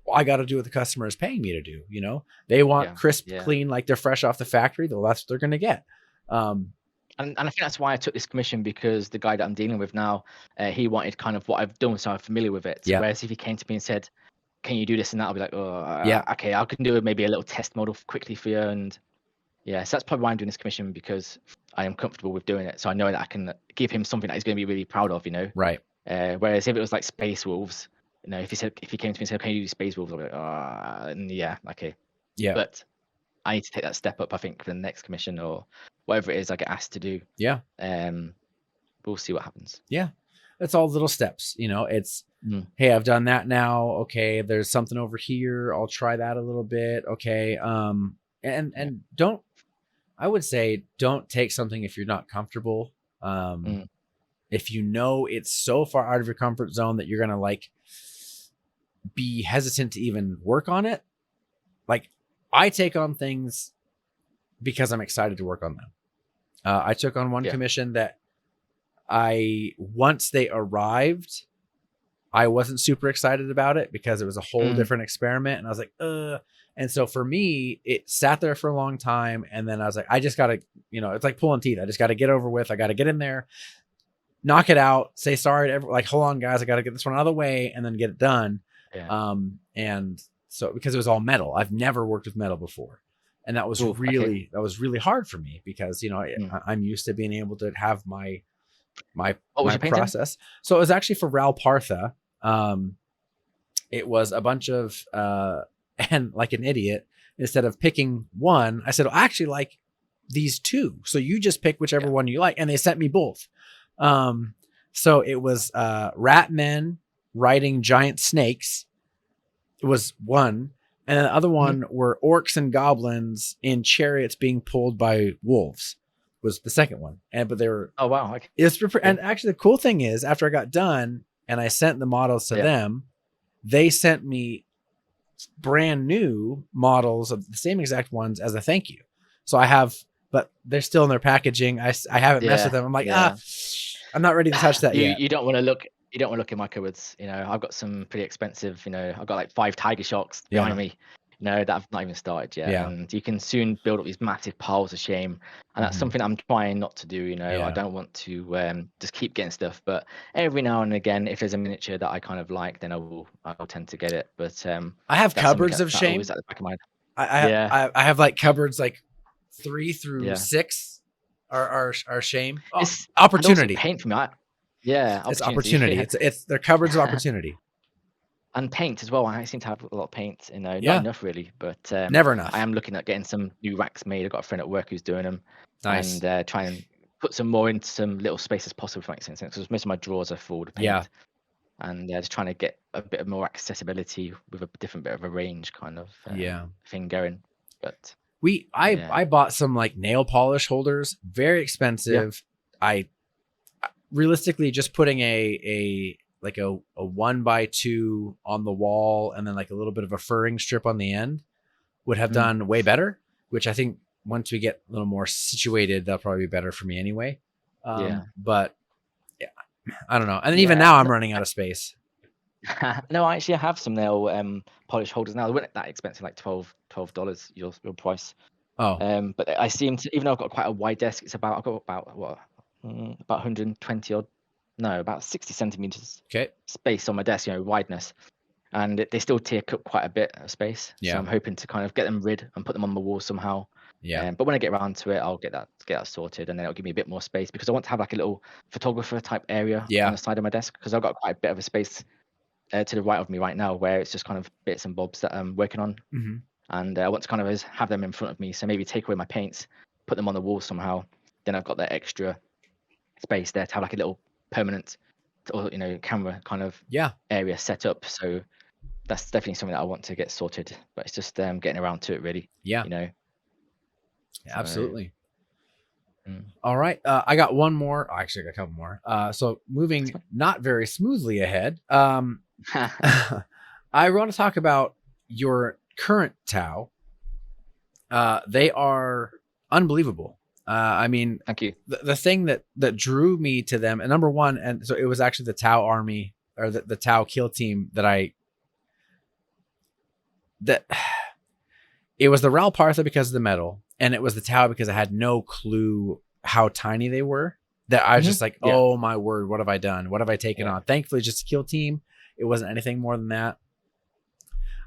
well, I got to do what the customer is paying me to do. You know, they want crisp, clean, like they're fresh off the factory. Well, that's what they're going to get. And I think that's why I took this commission, because the guy that I'm dealing with now, he wanted kind of what I've done, so I'm familiar with it. Whereas if he came to me and said, "Can you do this and that?" I'll be like, "Oh, okay, I can do it. Maybe a little test model quickly for you." And so that's probably why I'm doing this commission, because I am comfortable with doing it. So I know that I can give him something that he's going to be really proud of, you know. Right. Whereas if it was like Space Wolves, you know, if he came to me and said, "Can you do Space Wolves?" I'll be like, okay. Yeah. But I need to take that step up, I think, for the next commission or whatever it is I get asked to do. Yeah. We'll see what happens. Yeah. It's all little steps, you know. It's, hey, I've done that now. Okay, there's something over here. I'll try that a little bit. Okay. And don't, I would say, don't take something if you're not comfortable. If you know it's so far out of your comfort zone that you're going to like be hesitant to even work on it. Like, I take on things because I'm excited to work on them. I took on one commission that once they arrived, I wasn't super excited about it because it was a whole different experiment. And I was like, And so for me, it sat there for a long time. And then I was like, I just got to, you know, it's like pulling teeth. I just got to get over with. I got to get in there, knock it out, say sorry to everyone, like, hold on, guys, I got to get this one out of the way and then get it done. And so, because it was all metal, I've never worked with metal before. And that was that was really hard for me because, you know, I'm used to being able to have my process. So it was actually for Ral Partha. It was a bunch of, and like an idiot, instead of picking one, I said, I actually like these two. So you just pick whichever one you like. And they sent me both. So it was, rat men riding giant snakes. It was one. And the other one were orcs and goblins in chariots being pulled by wolves, was the second one. But they were, oh wow. Okay. And actually the cool thing is, after I got done and I sent the models to them, they sent me brand new models of the same exact ones as a thank you. So I have, but they're still in their packaging. I haven't messed with them. I'm like, I'm not ready to touch that yet. You don't want to look in my cupboards. You know, I've got some pretty expensive, you know, I've got like 5 Tiger Shocks behind me, you know, that I've not even started yet. And you can soon build up these massive piles of shame. And that's something I'm trying not to do, you know. I don't want to just keep getting stuff. But every now and again, if there's a miniature that I kind of like, then I'll tend to get it. But I have cupboards of shame. At the back of my I have like cupboards like 3 through 6 are shame. It's opportunity. Paint for me. It's opportunity. It's they're cupboards of opportunity. And paint as well. I seem to have a lot of paint, you know, not enough really, but never enough. I am looking at getting some new racks made. I've got a friend at work who's doing them. Nice. And try and put some more into some little space as possible, if that makes sense. Because most of my drawers are full with paint. And just trying to get a bit of more accessibility with a different bit of a range kind of thing going. But I bought some like nail polish holders, very expensive. I realistically just putting a 1x2 on the wall and then like a little bit of a furring strip on the end would have done way better, which I think once we get a little more situated, that'll probably be better for me anyway. But I don't know. And then even now I'm running out of space. No, I actually have some nail polish holders now. They weren't that expensive, like $12 your price. Oh, But I seem to, even though I've got quite a wide desk, I've got about what, about 120 or no, about 60 centimeters okay. space on my desk, wideness, and they still take up quite a bit of space. So Yeah. I'm hoping to kind of get them rid and put them on the wall somehow. Yeah. But when I get around to it, I'll get that sorted, and then it'll give me a bit more space because I want to have like a little photographer type area Yeah. on the side of my desk because I've got quite a bit of a space to the right of me right now where it's just kind of bits and bobs that I'm working on. Mm-hmm. And I want to kind of have them in front of me. So maybe take away my paints, put them on the wall somehow. Then I've got that extra space there to have like a little permanent or camera kind of area set up. So that's definitely something that I want to get sorted. But it's just getting around to it really. Yeah. Yeah, absolutely. All right. I got one more. Actually, I got a couple more. So moving not very smoothly ahead. I want to talk about your current Tau. They are unbelievable. I mean, thank you. The thing that drew me to them, and number one, and so it was actually the Tau army or the Tau kill team that it was the Ral Partha because of the metal, and it was the Tau because I had no clue how tiny they were. That I was just like, oh my word, what have I done? What have I taken on? Thankfully, just a kill team. It wasn't anything more than that.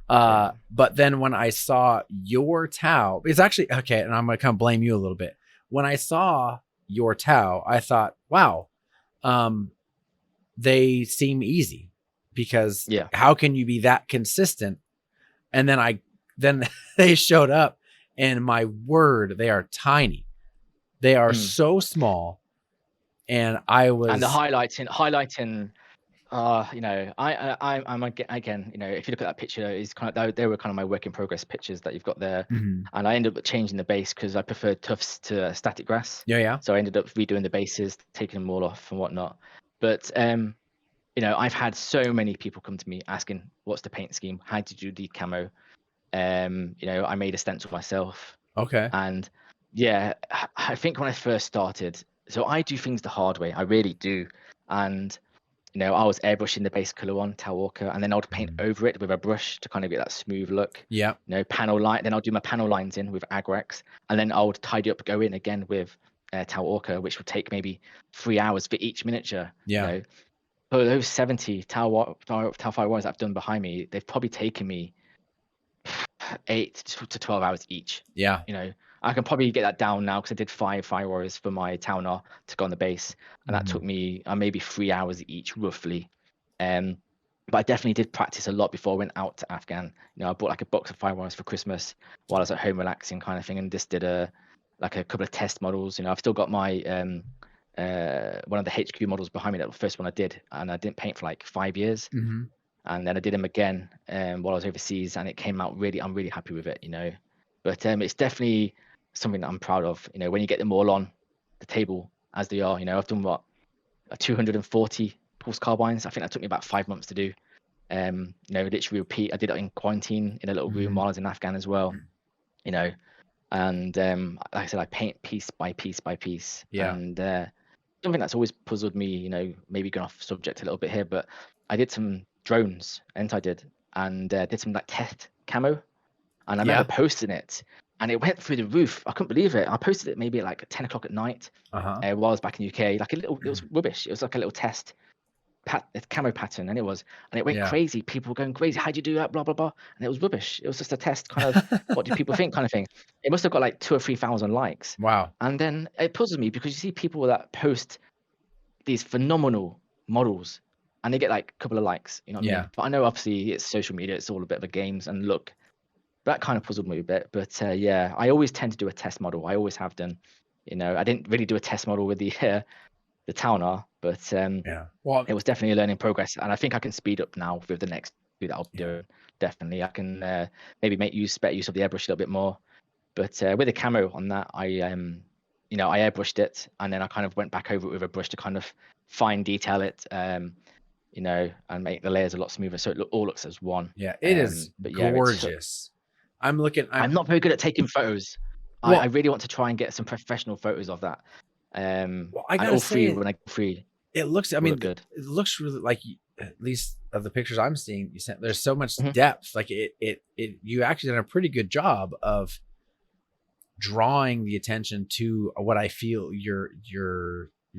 But then when I saw your Tau, it's actually okay, and I'm gonna kind of blame you a little bit. When I saw your Tau, I thought, wow, they seem easy because how can you be that consistent? And then they showed up, and my word, they are tiny. They are so small, and and the highlighting. I'm again, if you look at that picture, it's kind of they were kind of my work in progress pictures that you've got there, and I ended up changing the base because I preferred tufts to static grass. So I ended up redoing the bases, taking them all off and whatnot. But I've had so many people come to me asking, "What's the paint scheme? How did you do the camo?" I made a stencil myself. Okay. And I think when I first started, so I do things the hard way. I really do. And I was airbrushing the base color on Tau Walker, and then I would paint over it with a brush to kind of get that smooth look. Yeah. Panel line. Then I'll do my panel lines in with Agrex, and then I would tidy up, go in again with Tau Walker, which would take maybe 3 hours for each miniature. Yeah. For those 70 Tau Firewires that I've done behind me, they've probably taken me 8 to 12 hours each. Yeah. I can probably get that down now because I did 5 Firewires for my Taunar to go on the base, and that took me maybe 3 hours each roughly. But I definitely did practice a lot before I went out to Afghan. I bought like a box of Firewires for Christmas while I was at home relaxing kind of thing, and just did a couple of test models. I've still got my one of the HQ models behind me, that was the first one I did, and I didn't paint for like 5 years. And then I did them again while I was overseas, and it came out I'm really happy with it, But it's definitely something that I'm proud of, when you get them all on the table as they are. I've done 240 pulse carbines. I think that took me about 5 months to do. Literally repeat. I did it in quarantine in a little room while I was in Afghan as well. And like I said, I paint piece by piece by piece. And something that's always puzzled me, maybe going off subject a little bit here, but I did some drones, and did some like test camo, and I remember posting it, and it went through the roof. I couldn't believe it. I posted it maybe at like 10 o'clock at night while I was back in the UK. Like it was rubbish. It was like a little test camo pattern, and it went crazy. People were going crazy. How'd you do that? Blah blah blah. And it was rubbish. It was just a test, kind of what do people think, kind of thing. It must have got like 2,000 or 3,000 likes. Wow. And then it puzzles me because you see people that post these phenomenal models, and they get like a couple of likes, you know what I mean? But I know obviously it's social media, it's all a bit of a games and look. That kind of puzzled me a bit. But I always tend to do a test model. I always have done. I didn't really do a test model with the Taunar, but well, it was definitely a learning progress, and I think I can speed up now with the next two that I'll do. Definitely, I can maybe make better use of the airbrush a little bit more. But with the camo on that, I airbrushed it, and then I kind of went back over it with a brush to kind of fine detail it, and make the layers a lot smoother, so it all looks as one. Yeah, it is gorgeous. I'm not very good at taking photos. Well, I really want to try and get some professional photos of that. Well, I gotta say, when I free, it looks. I mean, good. It looks really like, at least of the pictures I'm seeing, you sent, there's so much Mhm. depth. Like you actually done a pretty good job of drawing the attention to what I feel your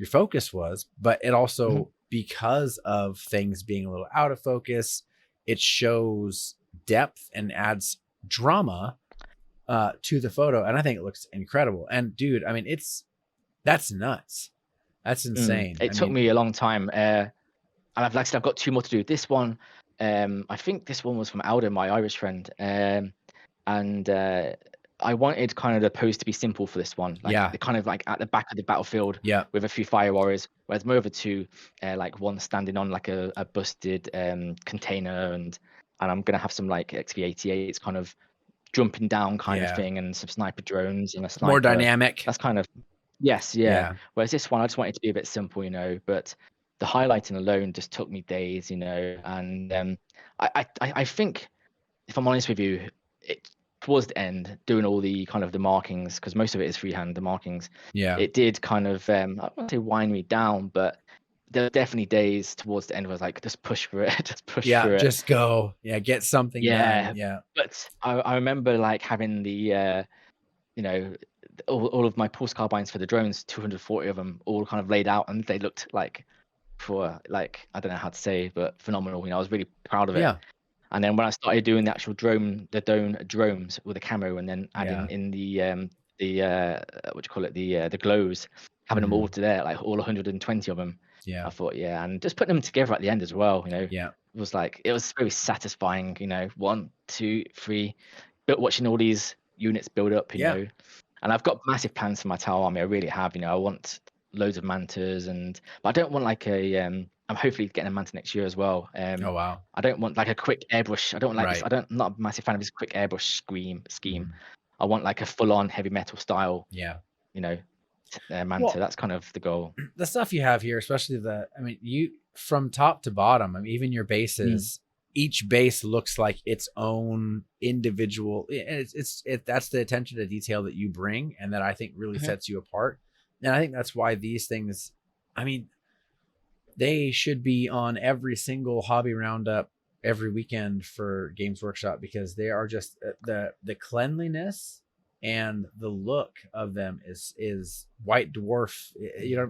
focus was, but it also, Mhm. because of things being a little out of focus, it shows depth and adds drama to the photo, and I think it looks incredible. And dude, I mean, that's nuts. That's insane. It I took mean, me a long time, and like I said, I've got 2 more to do. This one, I think this one was from Aldo, my Irish friend, and I wanted kind of the pose to be simple for this one, like yeah, the kind of like at the back of the battlefield yeah, with a few fire warriors, whereas my other two, like one standing on like a busted container, and I'm gonna have some like XV-88s kind of jumping down kind of yeah. thing, and some sniper drones and a More sniper. dynamic. That's kind of yes, yeah. Yeah, Whereas this one, I just wanted to be a bit simple, but the highlighting alone just took me days, and I think if I'm honest with you, it towards the end, doing all the kind of the markings, because most of it is freehand, the markings, yeah, it did kind of I won't say wind me down, but there were definitely days towards the end where I was like, just push for it, just push yeah. for it. Just go. Yeah, get something done. Yeah. Yeah, But I remember like having the you know, all of my pulse carbines for the drones, 240 of them, all kind of laid out, and they looked like for like I don't know how to say, but phenomenal. I was really proud of it. yeah, And then when I started doing the actual drone drones with the camo, and then yeah. adding in the what do you call it, the glows, having them all Mhm. to there, like all 120 of them, Yeah, I thought, yeah, and just putting them together at the end as well, yeah, was like it was very satisfying. 1, 2, 3, but watching all these units build up, yeah. and I've got massive plans for my tower army. I really have. I want loads of mantas, but I don't want like a I'm hopefully getting a manta next year as well. Oh wow. I don't want like a quick airbrush. I don't like this. Right. I'm not a massive fan of this quick airbrush scheme. Mhm. I want like a full-on heavy metal style, Yeah. you know, manta. Well, That's kind of the goal. the stuff you have here, especially I mean, you from top to bottom, I mean, even your Mm. bases, each base looks like its own individual. That's the attention to detail that you bring, and that I think really Mhm. sets you apart. And I think that's why these things, I mean, they should be on every single hobby roundup every weekend for Games Workshop, because they are just the cleanliness and the look of them is White Dwarf.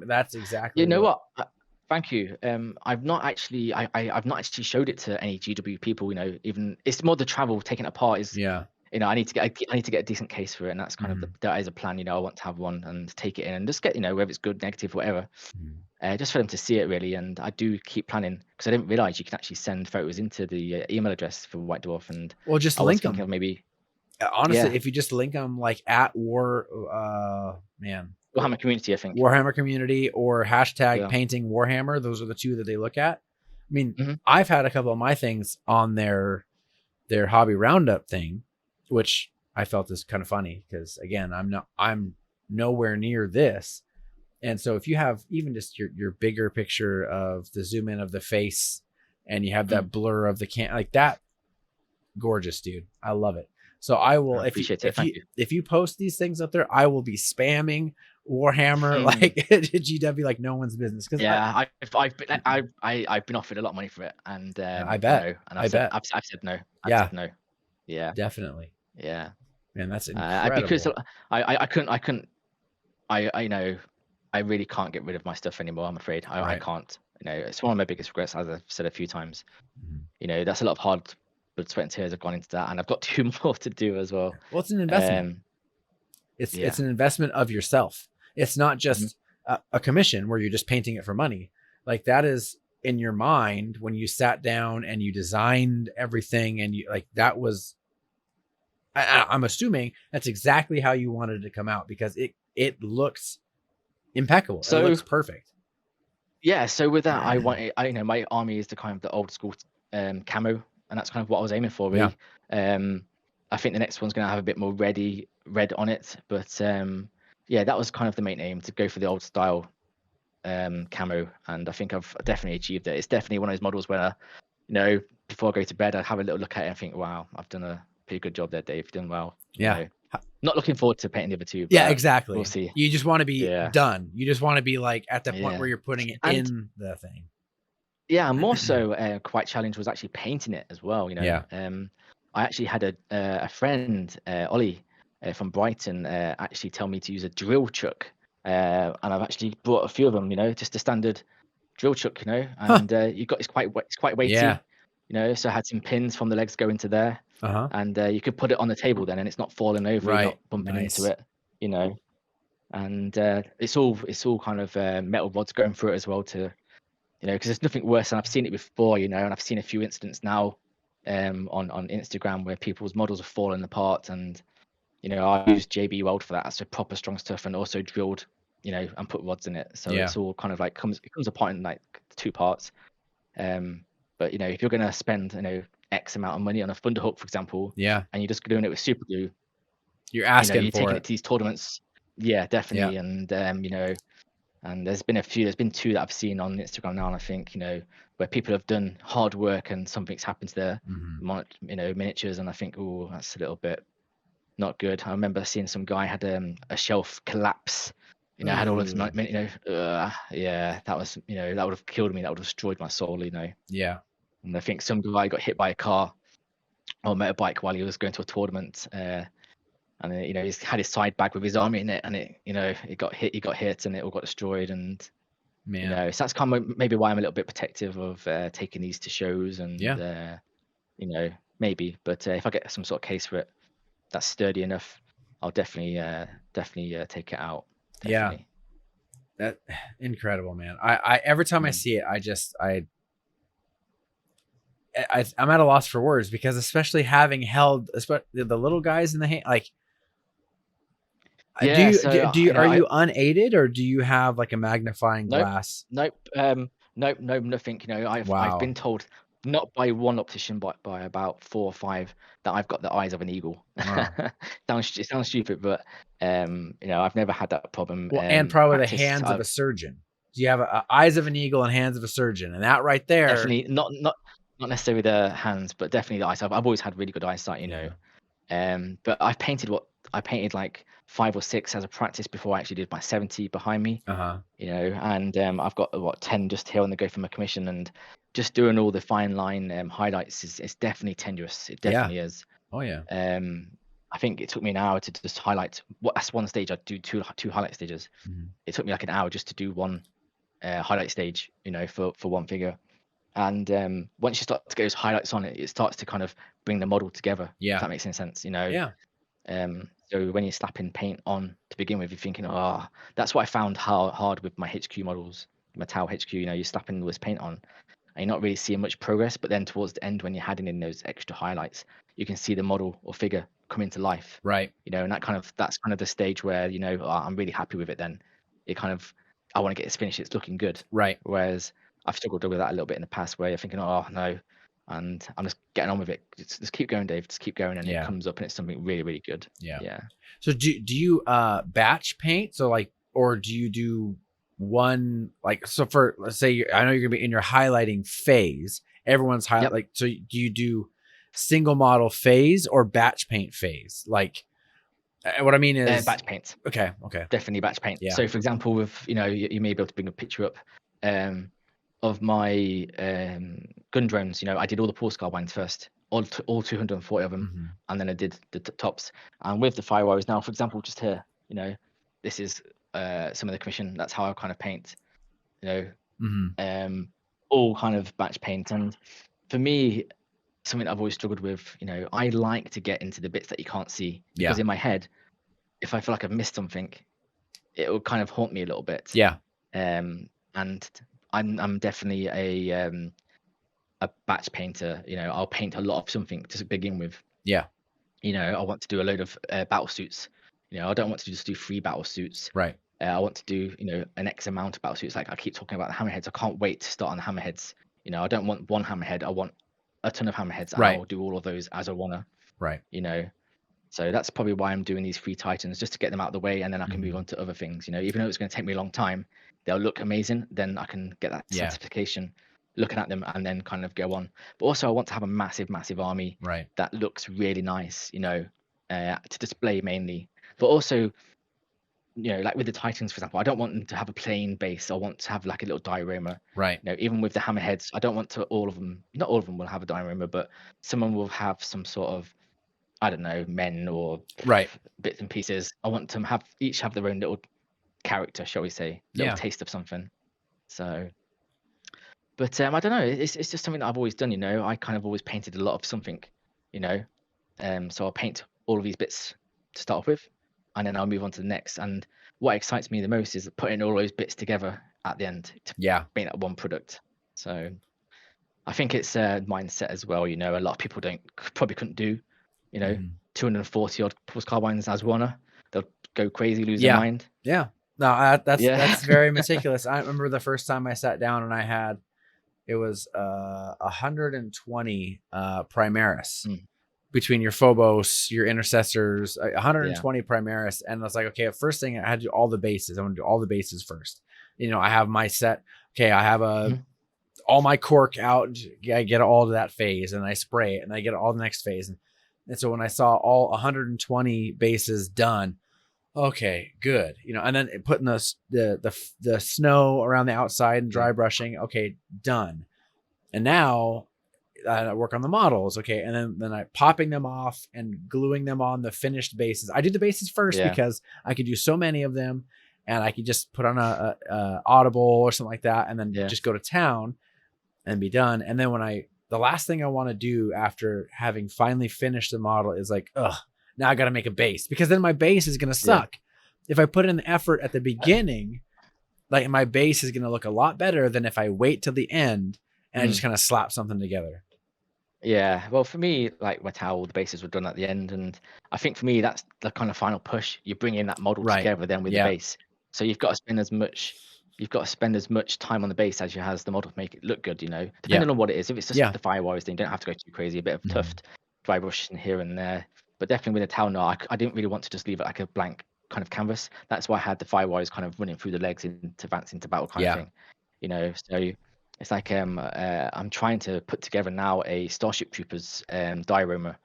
That's You exactly know what. what? Thank you. I've not actually, I've not actually showed it to any GW people. Even it's more the travel taking it apart is. Yeah. I need to get a decent case for it, and that's kind of Mhm. that is a plan. I want to have one and take it in and just get whether it's good, negative, whatever, Mhm. just for them to see it really. And I do keep planning because I didn't realize you can actually send photos into the email address for White Dwarf, and Well, just I was link thinking them. of maybe Honestly, yeah, if you just link them like at Warhammer community. I think Warhammer community or hashtag yeah. painting Warhammer, those are the two that they look at. I mean, Hmm. I've had a couple of my things on their hobby roundup thing, which I felt is kind of funny because again, I'm nowhere near this. And so if you have even just your bigger picture of the zoom in of the face, and you have Mm. that blur of the like that, gorgeous, dude. I love it. So I will, I appreciate it. Thank you. if you post these things up there, I will be spamming Warhammer like GW like no one's business. Because Yeah, I've been offered a lot of money for it, and I bet, and I bet, I've said no. I've yeah, said no. Yeah, definitely, yeah. man, that's Because incredible. I couldn't I really can't get rid of my stuff anymore. I'm afraid I Right. can't. It's one of my biggest regrets, as I've said a few times. Mhm. That's a lot of hard blood, sweat, and tears have gone into that, and I've got 2 more to do as well. Well, it's an investment. Um, It's yeah. an investment of yourself. It's not Mhm. just a commission where you're just painting it for money. Like that is in your mind when you sat down and you designed everything, and you like that was. I'm assuming that's exactly how you wanted it to come out, because it looks impeccable. It So looks perfect. yeah, so with that, I wanted, my army is the kind of the old school camo, and that's kind of what I was aiming for, Yeah. really. I think the next one's going to have a bit more red on it, but yeah, that was kind of the main aim, to go for the old style camo, and I think I've definitely achieved it. It's definitely one of those models where, before I go to bed, I have a little look at it and think, wow, I've done a pretty good job there, Dave. You've done well. Yeah. Not looking forward to painting the other two, Yeah, but we'll exactly. see. You just want to be Yeah, done. You just want to be like at the point yeah, where you're putting it and in the thing. Yeah, and more so, quite challenged was actually painting it as well. Yeah. I actually had a friend, Ollie, from Brighton, actually tell me to use a drill chuck, and I've actually brought a few of them. Just a standard drill chuck, Huh. and it's quite Yeah. weighty, So I had some pins from the legs go into there, Uh-huh. and you could put it on the table then, and it's not falling over, you're Right. not bumping into Nice. it, you know. And it's all kind of metal rods going through it as well to, because there's nothing worse, and I've seen it before, and I've seen a few incidents now, on Instagram where people's models are falling apart, and I used JB Weld for that. That's a proper strong stuff, and also drilled, and put rods in it. So Yeah. it's all kind of like it comes apart in like two parts. But if you're gonna spend X amount of money on a Thunderhook, for example, Yeah. and you're just doing it with super glue, You're asking you're for taking it. it to these tournaments. Yeah, Yeah. definitely. And and there's been two that I've seen on Instagram now, and I think where people have done hard work and something's happened to their Mhm. miniatures, and I think, oh, that's a little bit not good. I remember seeing some guy had a shelf collapse. Had all of Ooh. yeah, that was that would have killed me. That would have destroyed my soul. Yeah. And I think some guy got hit by a car or motorbike while he was going to a tournament. And then, he's had his side bag with his army in it, and it got hit. He got hit, and it all got destroyed. And Man. so that's kind of maybe why I'm a little bit protective of taking these to shows, and Yeah. maybe. But if I get some sort of case for it that's sturdy enough, I'll definitely take it out. Yeah. Definitely. That incredible, man. I every time I Mm. see it, I'm at a loss for words, because especially having held the little guys in the hand, like, Yeah. So are you unaided, or do you have like a magnifying nope, glass? nope, nope, nothing. I've Wow. been told, not by one optician, but by about 4 or 5, that I've got the eyes of an eagle. Wow. It sounds stupid, but I've never had that problem. Well, and probably the Practice, hands of a surgeon. Do you have eyes of an eagle and hands of a surgeon? And that right there. definitely not necessarily the hands, but definitely the eyesight. I've always had really good eyesight. Yeah. But I painted like 5 or 6 as a practice before I actually did my 70 behind me. Uh-huh. And I've got 10 just here on the go for my commission, and just doing all the fine line highlights is definitely tenuous. It Yeah. definitely is. Oh yeah. I think it took me an hour to just highlight. That's one stage. I do two highlight stages. Mhm. It took me like an hour just to do one highlight stage, for one figure. And once you start to get those highlights on it, it starts to kind of bring the model together. If Yeah. that makes any sense, Yeah. So when you're slapping paint on to begin with, you're thinking, oh, that's what I found hard with my HQ models, my Tau HQ. You're slapping all this paint on, and you're not really seeing much progress. But then towards the end, when you're adding in those extra highlights, you can see the model or figure come into life. Right. And that's kind of the stage where oh, I'm really happy with it. Then I want to get this finished. It's looking good. Right. Whereas I've struggled with that a little bit in the past, where you're thinking, oh no, and I'm just getting on with it. Just keep going, Dave. Just keep going, and Yeah. it comes up, and it's something really, really good. Yeah. Yeah. So do you batch paint? So like, or do you do one, like, so for, let's say I know you're gonna be in your highlighting phase. Everyone's Yep. like, so do you do single model phase or batch paint phase? Like, what I mean is batch paint. Okay. Definitely batch paint. Yeah. So for example, with you may be able to bring a picture up of my gun drones. I did all the Paul Carbines first, all 240 of them, Mhm. and then I did the tops. And with the Firewires now, for example, just here, this is some of the commission. That's how I kind of paint. Mhm. All kind of batch paint. And for me, something I've always struggled with, I like to get into the bits that you can't see, because Yeah. in my head, if I feel like I've missed something, it will kind of haunt me a little bit. Yeah. And I'm definitely a batch painter. I'll paint a lot of something to begin with. Yeah. I want to do a load of battle suits. I don't want to just do 3 battle suits. Right. I want to do an X amount of battle suits. Like I keep talking about the hammerheads. I can't wait to start on the hammerheads. I don't want one hammerhead. I want a ton of hammerheads. And Right. I'll do all of those as I wanna. Right. So that's probably why I'm doing these 3 Titans, just to get them out of the way, and then I can move Mhm. on to other things. Even though it's going to take me a long time, they'll look amazing. Then I can get that Yeah. certification, looking at them, and then kind of go on. But also, I want to have a massive, massive army Right. that looks really nice, to display mainly. But also, like with the Titans, for example, I don't want them to have a plain base. I want to have like a little diorama. Right. Even with the hammerheads, I don't want to all of them. Not all of them will have a diorama, but someone will have some sort of, I don't know, men or Right. bits and pieces. I want them each have their own little character, shall we say, little taste of something. So, but I don't know. It's just something that I've always done. I kind of always painted a lot of something. So I'll paint all of these bits to start off with, and then I'll move on to the next. And what excites me the most is putting all those bits together at the end to make that one product. So I think it's a mindset as well. A lot of people probably couldn't do, 240 odd pulse carbines as runner. They'll go crazy, lose their mind. Yeah. No, that's very meticulous. I remember the first time I sat down and I had, it was 120 Primaris between your Phobos, your intercessors, 120 Primaris. And I was like, okay, first thing I had to do all the bases. I want to do all the bases first. I have my set. Okay, I have all my cork out. I get all to that phase and I spray it and I get all the next phase. And so when I saw all 120 bases done, okay, good. And then putting the snow around the outside and dry brushing. Okay, done. And now I work on the models. Okay. And then I popping them off and gluing them on the finished bases. I do the bases first because I could do so many of them and I could just put on a Audible or something like that. And then just go to town and be done. And then the last thing I want to do after having finally finished the model is like, now I got to make a base, because then my base is going to suck. If I put in the effort at the beginning, like my base is going to look a lot better than if I wait till the end and I just kind of slap something together. Yeah. Well, for me, like with how all the bases were done at the end, and I think for me, that's the kind of final push. You bring in that model together then with the base. So you've got to spend as much time on the base as you has the model to make it look good, depending on what it is. If it's just the firewires, then you don't have to go too crazy. A bit of tuft, dry brush in here and there. But definitely with the Tau, I didn't really want to just leave it like a blank kind of canvas. That's why I had the firewires kind of running through the legs into advance into battle kind of thing. So it's like I'm trying to put together now a Starship Troopers diorama,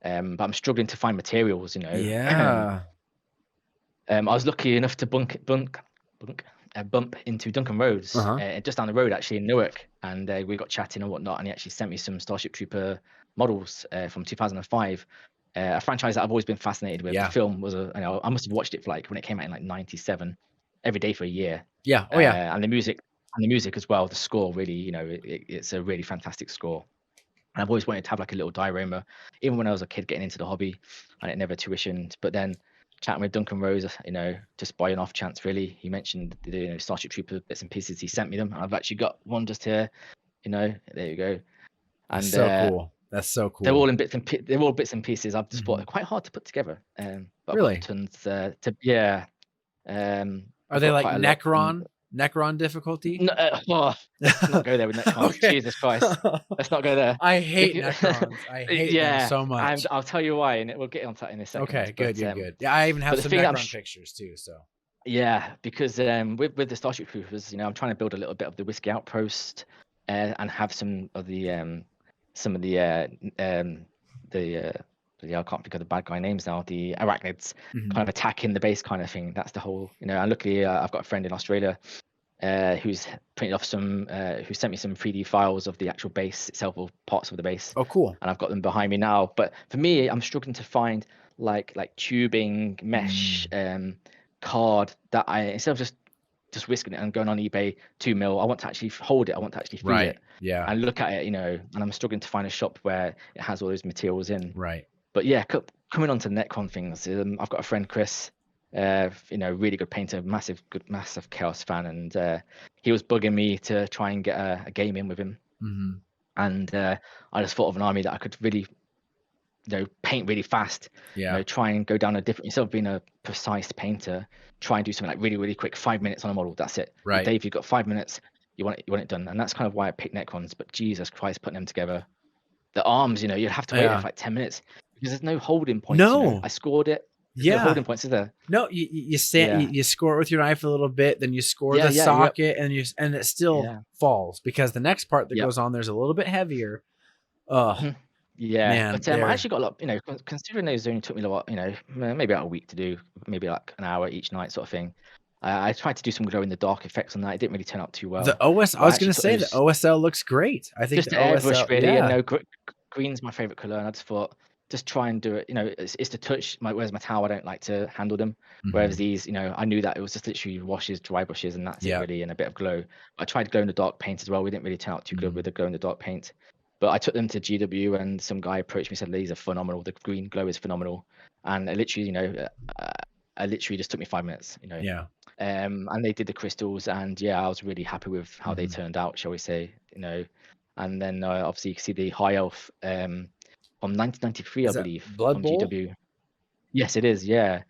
but I'm struggling to find materials. I was lucky enough to bump into Duncan Rhodes just down the road actually in Newark, and we got chatting and whatnot, and he actually sent me some Starship Trooper models from 2005, a franchise that I've always been fascinated with. The film was I must have watched it for when it came out in 97 every day for a year. And the music as well, the score really, it's a really fantastic score. And I've always wanted to have like a little diorama, even when I was a kid getting into the hobby, and it never tuitioned. But then chatting with Duncan Rose, just by an off chance, really, he mentioned the Starship Trooper bits and pieces. He sent me them, and I've actually got one just here. There you go. And so cool. That's so cool. They're all bits and pieces. I've just thought they're quite hard to put together. But really? I've got tons Are they like Necron difficulty? No, let's not go there with Necrons. Okay. Jesus Christ. Let's not go there. I hate Necrons. I hate them so much. And I'll tell you why, and we'll get onto that in a second. Okay, good. Yeah, I even have some Necron pictures too. So yeah, because with the Starship Troopers, I'm trying to build a little bit of the Whiskey Outpost, and have some of the I can't think of the bad guy names now, the arachnids kind of attacking the base kind of thing. That's the whole, and luckily I've got a friend in Australia who's printed off who sent me some 3D files of the actual base itself, or parts of the base. Oh, cool. And I've got them behind me now. But for me, I'm struggling to find like tubing, mesh, card that instead of just whisking it and going on eBay 2 mil, I want to actually hold it. I want to actually feel it. Yeah. And look at it, and I'm struggling to find a shop where it has all those materials in. Right. But yeah, coming on to Necron things, I've got a friend, Chris, really good painter, massive Chaos fan, and he was bugging me to try and get a game in with him. And I just thought of an army that I could really, paint really fast. Try and go down a different, instead of being a precise painter, try and do something like really, really quick, 5 minutes on a model. That's it. Right. Dave, you've got 5 minutes. You want it done, and that's kind of why I picked Necrons. But Jesus Christ, putting them together, the arms, you'd have to wait for like 10 minutes. Because there's no holding points. No, I scored it. There's no holding points, is there? No, you stand, you score it with your knife a little bit, then you score the socket, and it still falls, because the next part that goes on there's a little bit heavier. Yeah, Man, but I they're actually got a lot, considering those only took me a lot, maybe about a week to do, maybe like an hour each night sort of thing. I tried to do some glow in the dark effects on that. It didn't really turn out too the well. OS. I But I was actually gonna took say the those OSL looks great. I think just the to airbrush OSL, really, and yeah. green's my favorite color, and I just thought just try and do it. It's the touch. Whereas my towel, I don't like to handle them. Whereas Mhm. these, I knew that it was just literally washes, dry brushes, and that's it Yeah. really, and a bit of glow. I tried glow in the dark paint as well. We didn't really turn out too good Mhm. with the glow in the dark paint. But I took them to GW, and some guy approached me and said, "These are phenomenal. The green glow is phenomenal." And I literally, I literally just took me 5 minutes. Yeah. And they did the crystals, and yeah, I was really happy with how they Mhm. turned out, shall we say. And then obviously you can see the high elf from 1993, I Is that believe, Blood on Bowl? GW. Yes, it is. Yeah.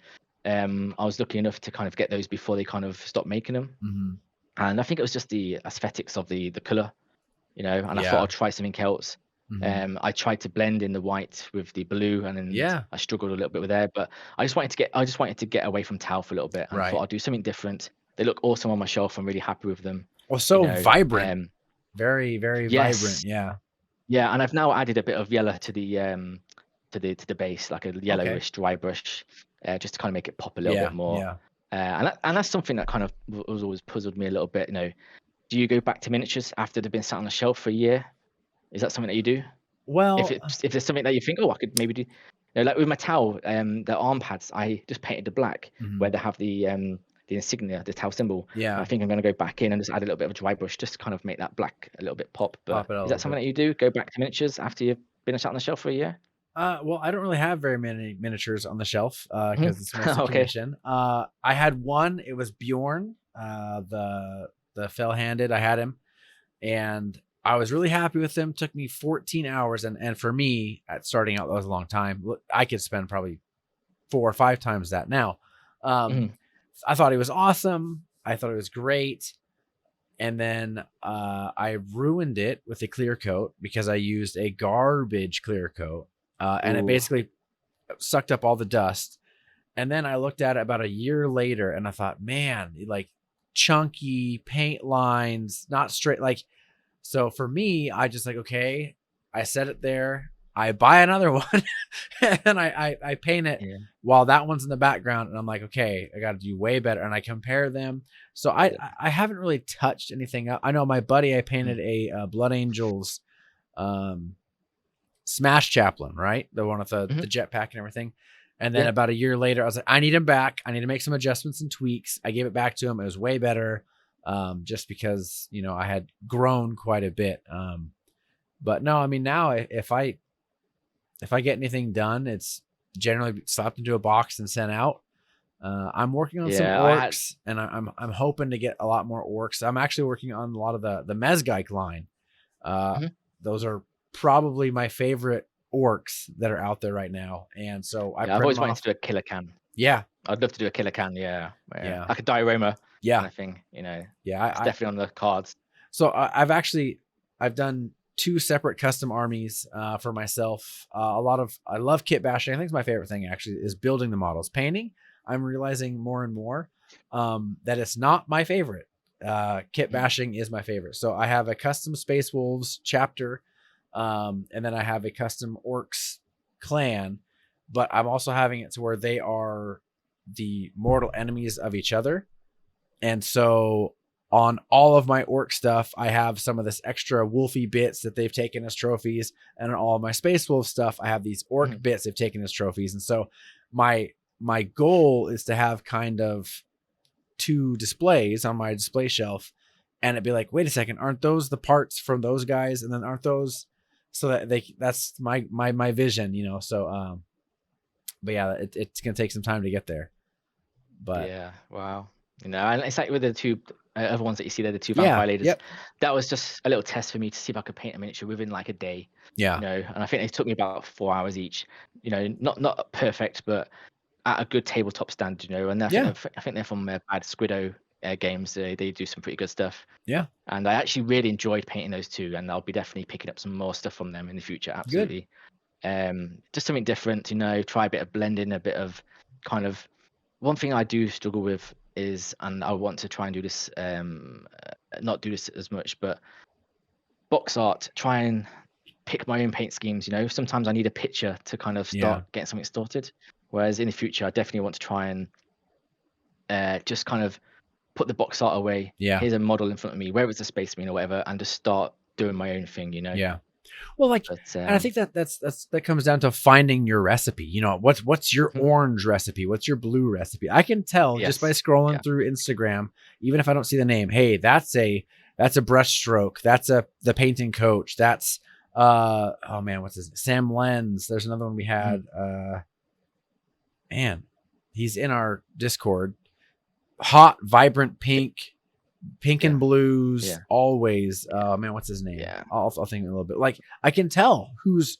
I was lucky enough to kind of get those before they kind of stopped making them, Mhm. and I think it was just the aesthetics of the color, and I thought Yeah. I'd try something else. Mhm. I tried to blend in the white with the blue, and then Yeah. I struggled a little bit with there, but I just wanted to get away from towel for a little bit, and I thought Right. I'll do something different. They look awesome on my shelf. I'm really happy with them. Well, You so know, vibrant. um, Very, very vibrant. yes, Yeah. yeah, and I've now added a bit of yellow to the base, like a Okay. yellowish dry brush, just to kind of make it pop a little bit Yeah. more. Yeah. And that's something that kind of was always puzzled me a little bit. Do you go back to miniatures after they've been sat on the shelf for a year? Is that something that you do? If Well, it's if there's something that you think, oh, I could maybe do, like with my towel, the arm pads, I just painted the black where mhm. they have the insignia, the towel symbol. And I Yeah. think I'm gonna go back in and just add a little bit of a dry brush just to kind of make that black a little bit pop. But Pop it out a is little that something bit. that you do? Go back to miniatures after you've been sat on the shelf for a year? Well, I don't really have very many miniatures on the shelf Mhm. because it's mostly Okay. commission. I had one. It was Bjorn, the fell-handed. I had him, and I was really happy with him. Took me 14 hours, and for me, at starting out, that was a long time. I could spend probably 4 or 5 times that now. Um, Mhm. I thought he was awesome. I thought it was great. And then I ruined it with a clear coat because I used a garbage clear coat, and it Ooh. basically sucked up all the dust. And then I looked at it about a year later, and I thought, man, like chunky paint lines, not straight. Like, so for me, I just like, okay, I set it there. I buy another one, and I paint it Yeah. while that one's in the background, and I'm like, okay, I got to do way better, and I compare them. So I Yeah. I haven't really touched anything. I know my buddy, I Mhm. painted a Blood Angels um, Smash Chaplain, right, the one with the Mhm. jetpack and everything. And then Yeah. about a year later, I was like, I need him back. I need to make some adjustments and tweaks. I gave it back to him. It was way better, just because I had grown quite a bit. But no, I mean now if I get anything done, it's generally slapped into a box and sent out. I'm working on some Yeah. I had. orcs, and I'm hoping to get a lot more orcs. I'm actually working on a lot of the Mezgike line. Uh, Mhm. those are probably my favorite orcs that are out there right now, and so I Yeah. I've print always them wanted to off. do a killer can. Yeah, I'd love to do a killer can. Yeah. Yeah. yeah, Like a diorama kind yeah, of thing. yeah. It's definitely on the cards. So I've done two separate custom armies for myself. I love kit bashing. I think it's my favorite thing actually is building the models. Painting, I'm realizing more and more that it's not my favorite. Kit Mhm. bashing is my favorite. So I have a custom Space Wolves chapter, and then I have a custom Orcs clan, but I'm also having it to where they are the mortal enemies of each other. And so on all of my orc stuff, I have some of this extra wolfy bits that they've taken as trophies. And on all of my Space Wolf stuff, I have these orc Mhm. bits they've taken as trophies. And so my goal is to have kind of two displays on my display shelf, and it'd be like, wait a second, aren't those the parts from those guys? And then aren't those, so that's my vision. So but yeah, it's gonna take some time to get there. But Yeah, wow. And it's like with the two other ones that you see there, the two yeah, vampire leaders. yep, That was just a little test for me to see if I could paint a miniature within like a day. yeah, And I think it took me about 4 hours each. Not perfect, but at a good tabletop standard. And yeah, I think they're from Bad Squiddo Games. They do some pretty good stuff. yeah. And I actually really enjoyed painting those two, and I'll be definitely picking up some more stuff from them in the future. Good. Absolutely. Just something different. Try a bit of blending, a bit of kind of. One thing I do struggle with is, and I want to try and do this, not do this as much, but box art, try and pick my own paint schemes. Sometimes I need a picture to kind of start getting something started. Whereas in the future, I definitely want to try and just kind of put the box art away. Here's a model in front of me, where it's a space marine or whatever, and just start doing my own thing. Yeah. Well, like, But, and I think that comes down to finding your recipe. What's your orange recipe? What's your blue recipe? I can tell just by scrolling through Instagram, even if I don't see the name. Hey, that's a brush stroke. That's the painting coach. That's oh man, what's his Sam Lenz. There's another one we had. Man, he's in our Discord. Hot, vibrant pink and blues always. Man, what's his name? I'll think a little bit. Like, I can tell whose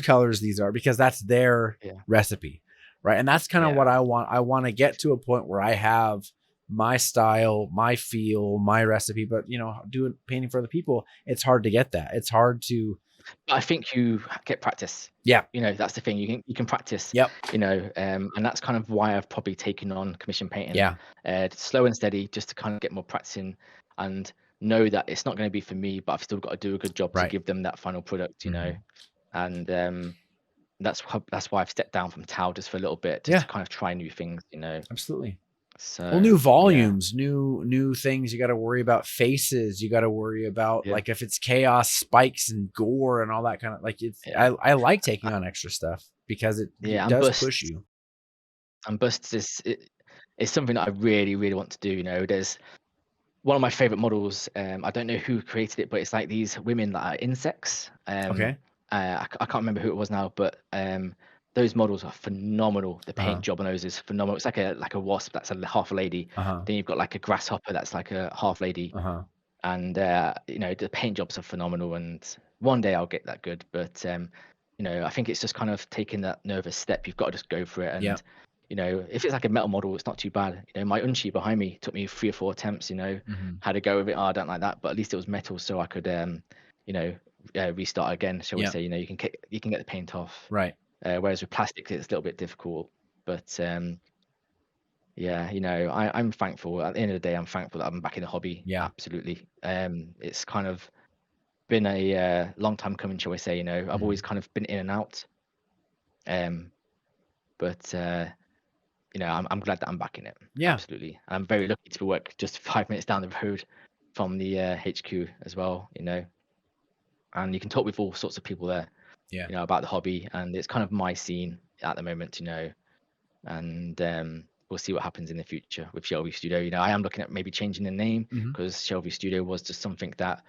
colors these are because that's their recipe, right? And that's kind of what I want. I want to get to a point where I have my style, my feel, my recipe. But doing painting for other people, it's hard to get that. It's hard to. But I think you get practice. Yeah. That's the thing. You can practice. Yep. And that's kind of why I've probably taken on commission painting. Yeah. Slow and steady, just to kind of get more practicing and know that it's not going to be for me, but I've still got to do a good job to give them that final product. And that's why I've stepped down from Tau just for a little bit, just to kind of try new things. Absolutely. So, new volumes, new things. You got to worry about faces. You got to worry about like if it's chaos, spikes, and gore, and all that kind of like. I like taking on extra stuff because it does push you. And busts is something that I really, really want to do. There's one of my favorite models. I don't know who created it, but it's like these women that are insects. Okay. I can't remember who it was now, but those models are phenomenal. The paint job on those is phenomenal. It's like a wasp that's a half a lady. Then you've got like a grasshopper that's like a half lady. And the paint jobs are phenomenal. And one day I'll get that good. But I think it's just kind of taking that nervous step. You've got to just go for it. And if it's like a metal model, it's not too bad. My Unchi behind me took me 3 or 4 attempts. Had to go with it. I don't like that, but at least it was metal, so I could restart again. Shall we say? You can get the paint off. Right. Whereas with plastic, it's a little bit difficult. But I'm thankful. At the end of the day, I'm thankful that I'm back in the hobby. Yeah, absolutely. It's kind of been a long time coming, shall we say? I've always kind of been in and out. But I'm glad that I'm back in it. Yeah, absolutely. I'm very lucky to work just 5 minutes down the road from the HQ as well. And you can talk with all sorts of people there. About the hobby, and it's kind of my scene at the moment. And we'll see what happens in the future with Shelvey Studio. I am looking at maybe changing the name because Shelvey Studio was just something that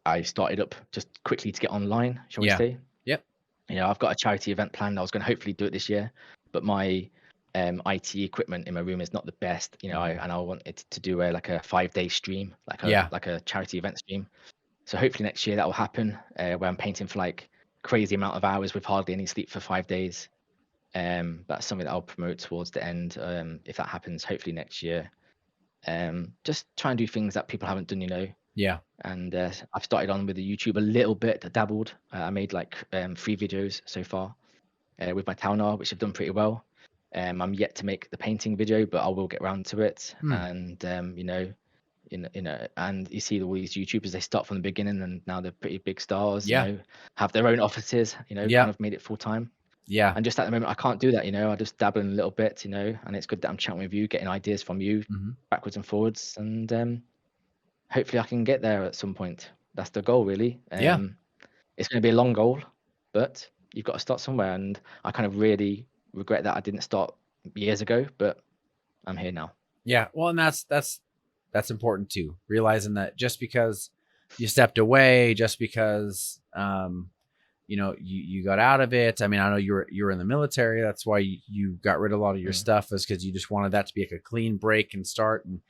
I started up just quickly to get online, shall we say? Yep. I've got a charity event planned. I was going to hopefully do it this year, but my IT equipment in my room is not the best. And I wanted to do a 5-day stream, like a charity event stream. So hopefully next year that will happen, where I'm painting for like crazy amount of hours with hardly any sleep for 5 days. That's something that I'll promote towards the end, if that happens, hopefully next year. Just try and do things that people haven't done, And I've started on with the YouTube a little bit. I dabbled. I made like 3 videos so far with my Talnar, which have done pretty well. I'm yet to make the painting video, but I will get around to it. And and you see all these YouTubers, they start from the beginning and now they're pretty big stars. Have their own offices. Kind of made it full time. And just at the moment I can't do that. I just dabble in a little bit. And it's good that I'm chatting with you, getting ideas from you backwards and forwards, and hopefully I can get there at some point. That's the goal, really. It's going to be a long goal, but you've got to start somewhere, and I kind of really regret that I didn't start years ago, but I'm here now. Well, and that's important too, realizing that just because you stepped away, just because you got out of it. I mean, I know you were in the military. That's why you got rid of a lot of your stuff, is because you just wanted that to be like a clean break and start. And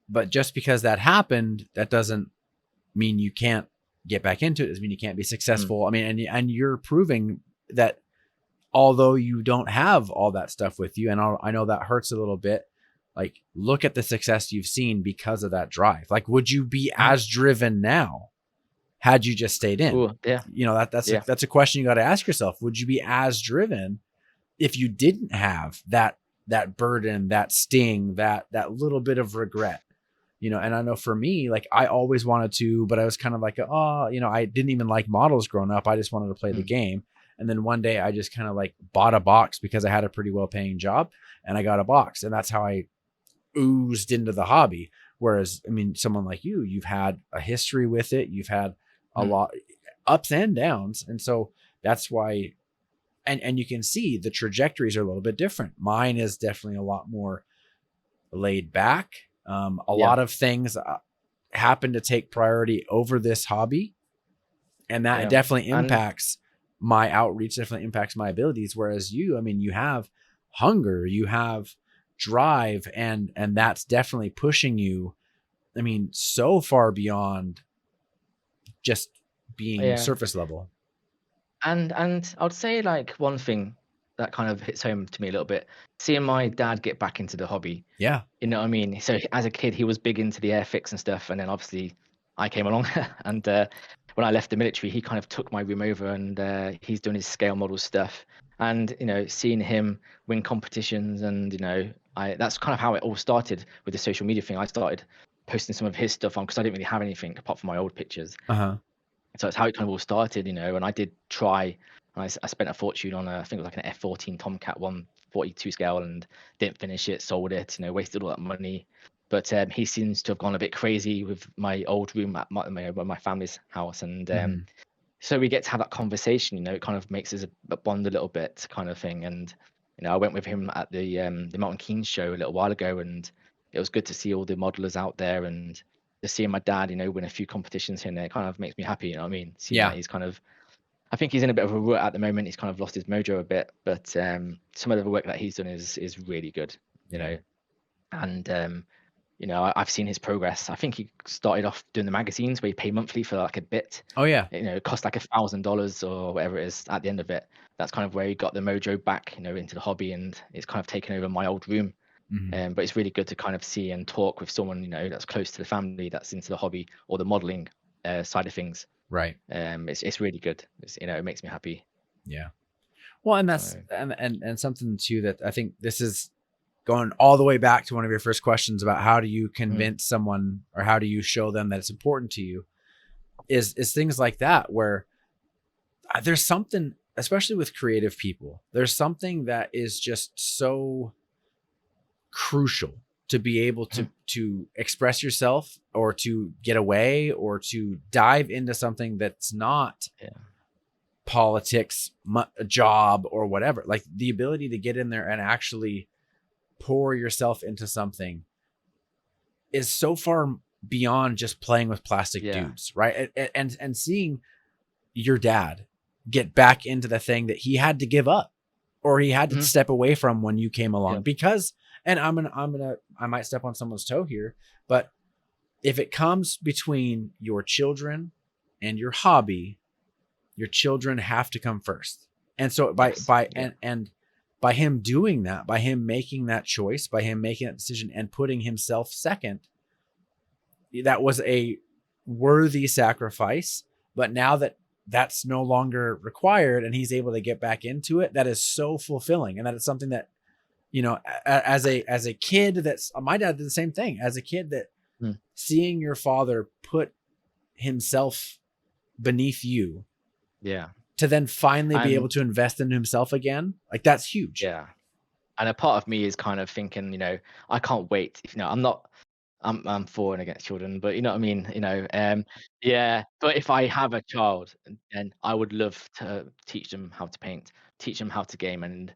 but just because that happened, that doesn't mean you can't get back into it. It doesn't mean you can't be successful. I mean, and you're proving that although you don't have all that stuff with you, and I know that hurts a little bit. Like, look at the success you've seen because of that drive. Like, would you be as driven now had you just stayed in? Ooh, yeah. That's a question you got to ask yourself. Would you be as driven if you didn't have that burden, that sting, that little bit of regret? and I know for me, like I always wanted to, but I was kind of like, oh, I didn't even like models growing up. I just wanted to play the game. And then one day I just kind of like bought a box because I had a pretty well paying job, and I got a box, and that's how I oozed into the hobby. Whereas, I mean, someone like you've had a history with it. You've had a lot ups and downs. And so that's why, and you can see the trajectories are a little bit different. Mine is definitely a lot more laid back. A lot of things happen to take priority over this hobby, and that definitely impacts my outreach, definitely impacts my abilities. Whereas you, I mean, you have hunger, you have drive, and that's definitely pushing you, I mean, so far beyond just being surface level. And I would say like one thing that kind of hits home to me a little bit, seeing my dad get back into the hobby. Yeah. You know what I mean? So as a kid, he was big into the airfix and stuff, and then obviously I came along, and when I left the military, he kind of took my room over, and he's doing his scale model stuff. And seeing him win competitions, and that's kind of how it all started with the social media thing. I started posting some of his stuff on because I didn't really have anything apart from my old pictures. So it's how it kind of all started, and I did try. I spent a fortune on I think it was like an F-14 Tomcat 142 scale, and didn't finish it, sold it, wasted all that money. But he seems to have gone a bit crazy with my old room at my family's house, and so we get to have that conversation. It kind of makes us a bond a little bit, kind of thing. And I went with him at the Mountain Keynes show a little while ago, and it was good to see all the modelers out there, and just seeing my dad, win a few competitions here and there, kind of makes me happy. You know what I mean? Seeing that he's kind of, I think he's in a bit of a rut at the moment. He's kind of lost his mojo a bit, but some of the work that he's done is really good. And I've seen his progress. I think he started off doing the magazines where you pay monthly for like a bit. Oh yeah. It cost like $1,000 or whatever it is at the end of it. That's kind of where he got the mojo back, into the hobby, and it's kind of taken over my old room. But it's really good to kind of see and talk with someone, that's close to the family, that's into the hobby or the modeling side of things. Right. It's really good. It makes me happy. Yeah. Well, and that's and something too that I think this is going all the way back to one of your first questions about how do you convince someone, or how do you show them that it's important to you, is things like that, where there's something, especially with creative people, there's something that is just so crucial to be able to express yourself, or to get away, or to dive into something that's not politics, a job, or whatever. Like the ability to get in there and actually pour yourself into something is so far beyond just playing with plastic dudes, right? And seeing your dad get back into the thing that he had to give up, or he had to step away from when you came along, because, and I might step on someone's toe here, but if it comes between your children and your hobby, your children have to come first. And so and by him doing that, by him making that choice, by him making that decision and putting himself second, that was a worthy sacrifice. But now that that's no longer required and he's able to get back into it, that is so fulfilling. And that is something that, as a kid, that's, my dad did the same thing as a kid, that seeing your father put himself beneath you, to then finally be able to invest in himself again, like that's huge. And a part of me is kind of thinking, I can't wait. I'm for and against children, but you know what I mean? But if I have a child, then I would love to teach them how to paint, teach them how to game, and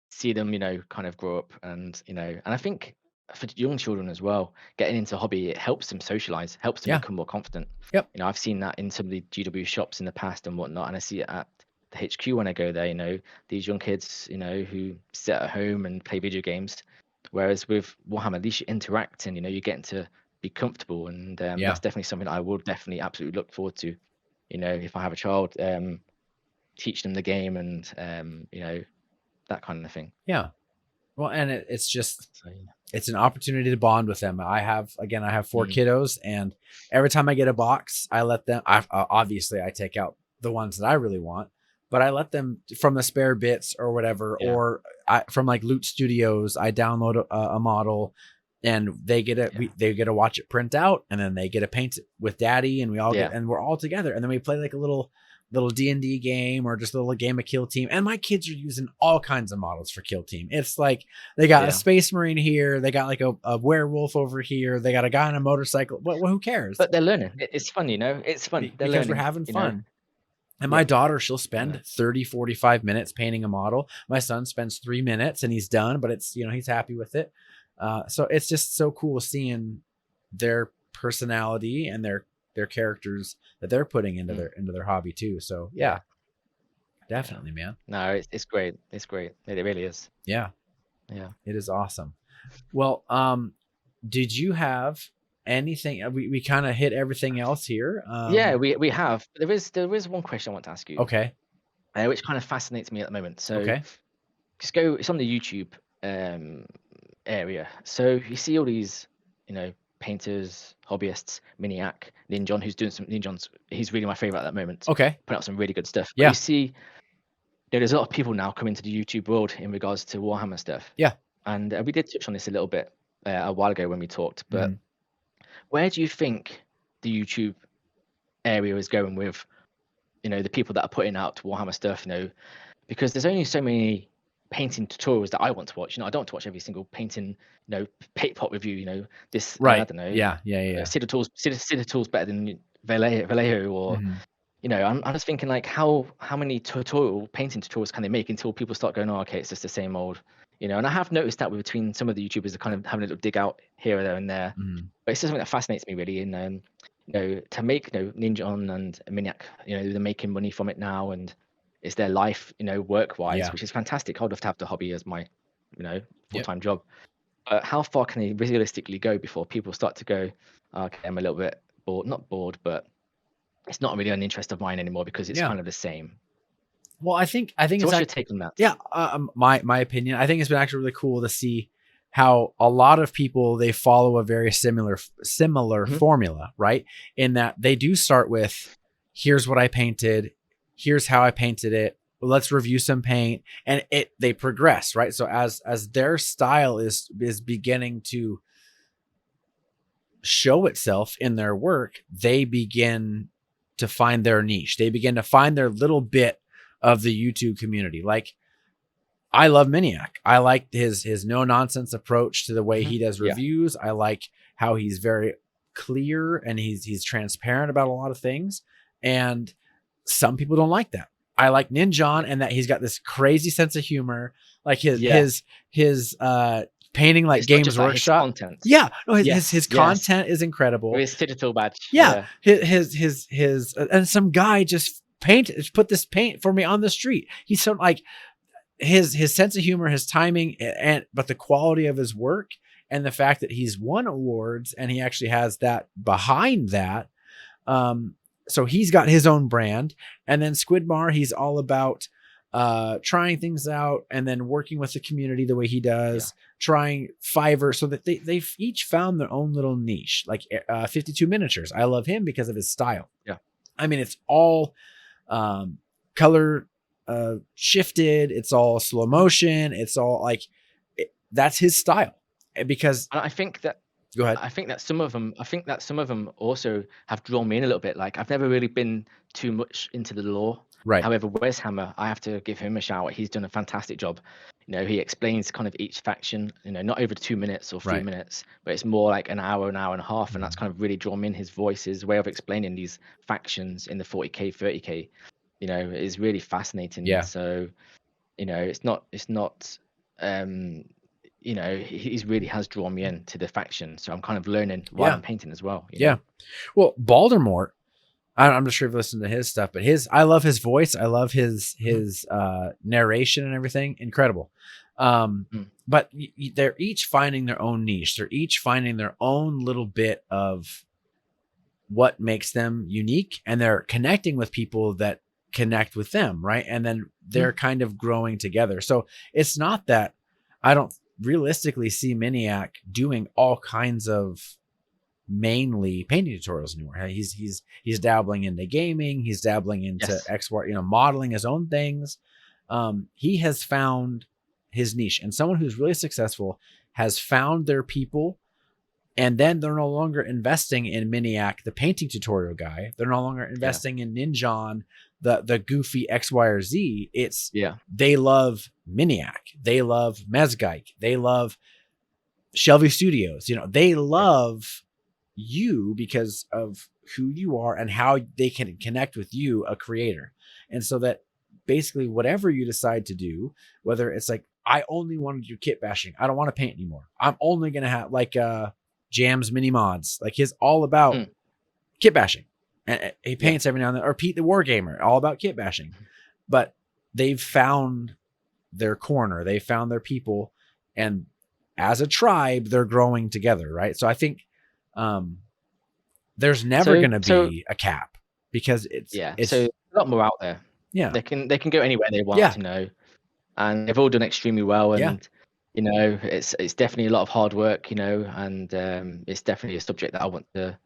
see them, kind of grow up. And I think for young children as well, getting into hobby, it helps them socialize, helps them become more confident. I've seen that in some of the GW shops in the past and whatnot, and I see it at the HQ when I go there. These young kids, who sit at home and play video games. Whereas with Warhammer, at least you're interacting, you're getting to be comfortable, and that's definitely something I will definitely absolutely look forward to. If I have a child, teach them the game, and that kind of thing. Yeah. Well, and it's just, it's an opportunity to bond with them. I have 4 kiddos, and every time I get a box, I let them, obviously I take out the ones that I really want, but I let them from the spare bits or whatever, or from like Loot Studios, I download a model, and they get to watch it print out, and then they get to paint it with daddy, and we all and we're all together, and then we play like a little D&D game, or just a little game of Kill Team. And my kids are using all kinds of models for Kill Team. It's like they got a Space Marine here, they got like a werewolf over here, they got a guy on a motorcycle. Well, who cares? But they're learning. It's fun, it's fun. They're because learning, we're having fun. And my daughter, she'll spend 30, 45 minutes painting a model. My son spends 3 minutes and he's done, but it's, he's happy with it. So it's just so cool seeing their personality and their characters that they're putting into their hobby too. So yeah, definitely, man. No, it's great. It's great. It really is. Yeah. Yeah. It is awesome. Well, did you have anything? We kind of hit everything else here. Yeah, we have. There is one question I want to ask you. Okay. Which kind of fascinates me at the moment. So just go. It's on the YouTube area. So you see all these, painters, hobbyists, Miniac, Ninjon, who's doing some Ninjons. He's really my favorite at that moment. Okay. Putting out some really good stuff. Yeah. But you see, there's a lot of people now coming to the YouTube world in regards to Warhammer stuff. Yeah. And we did touch on this a little bit a while ago when we talked. But where do you think the YouTube area is going with, the people that are putting out Warhammer stuff? Because there's only so many painting tutorials that I want to watch. I don't want to watch every single painting, paint pot review. This right. I don't know. Yeah. Cedar Tools better than Vallejo, or I'm just thinking like how many painting tutorials can they make until people start going, oh, okay, it's just the same old. And I have noticed that between some of the YouTubers are kind of having a little dig out here, there, and there. But it's just something that fascinates me really. And to make Ninjon and Miniac, they're making money from it now, and it's their life, work wise, which is fantastic. I'd love to have the hobby as my, full-time job. But how far can they realistically go before people start to go, okay, I'm a little bit bored, not bored, but it's not really an interest of mine anymore because it's kind of the same. Well, I think so what's your take on that? Yeah, my opinion. I think it's been actually really cool to see how a lot of people, they follow a very similar formula, right? In that they do start with, here's what I painted, here's how I painted it, let's review some paint, and they progress, right? So as their style is beginning to show itself in their work, they begin to find their niche. They begin to find their little bit of the YouTube community. Like, I love Miniac. I like his no nonsense approach to the way he does reviews. I like how he's very clear and he's transparent about a lot of things. And some people don't like that. I like Ninjon and that he's got this crazy sense of humor. Like his painting like Games Workshop. Yeah, no, his content is incredible. His digital badge. Yeah, his and some guy just put this paint for me on the street. He's so like his sense of humor, his timing, but the quality of his work and the fact that he's won awards and he actually has that behind that. So he's got his own brand. And then Squidmar, he's all about trying things out and then working with the community the way he does, trying Fiverr, so that they've each found their own little niche. Like 52 Miniatures. I love him because of his style. Yeah. I mean, it's all color shifted. It's all slow motion. It's all like, that's his style. Because I think that, go ahead. I think that some of them also have drawn me in a little bit. Like, I've never really been too much into the lore. Right. However, Wes Hammer, I have to give him a shout. He's done a fantastic job. He explains kind of each faction, not over 2 minutes or 3 minutes, but it's more like an hour and a half. And that's kind of really drawn me in. His voice, his way of explaining these factions in the 40K, 30K, is really fascinating. Yeah. So, it's not, he's really has drawn me into the faction. So I'm kind of learning while I'm painting as well. You know? Well, Baldermort, I'm not sure if you listened to his stuff, but I love his voice. I love his narration and everything. Incredible. But they're each finding their own niche. They're each finding their own little bit of what makes them unique, and they're connecting with people that connect with them. Right. And then they're kind of growing together. So it's not that I don't realistically see Miniac doing all kinds of mainly painting tutorials anymore. He's dabbling into gaming. He's dabbling into modeling his own things. He has found his niche, and someone who's really successful has found their people And then they're no longer investing in Miniac, the painting tutorial guy. They're no longer investing in Ninjon, the goofy X, Y, or Z. It's they love Miniac, they love Mezgeik, they love ShelveyStudios. You know, they love you because of who you are and how they can connect with you, a creator. And so that basically whatever you decide to do, whether it's like, I only want to do kit bashing, I don't want to paint anymore, I'm only going to have like Jam's mini mods, like his all about kit bashing, and he paints every now and then, or Pete the Wargamer, all about kit bashing. But they've found their corner, they found their people, and as a tribe they're growing together, right? So I think there's never going to be a cap, because it's so a lot more out there. They can go anywhere they want, you know, and they've all done extremely well. And you know, it's definitely a lot of hard work, you know, and it's definitely a subject that I want to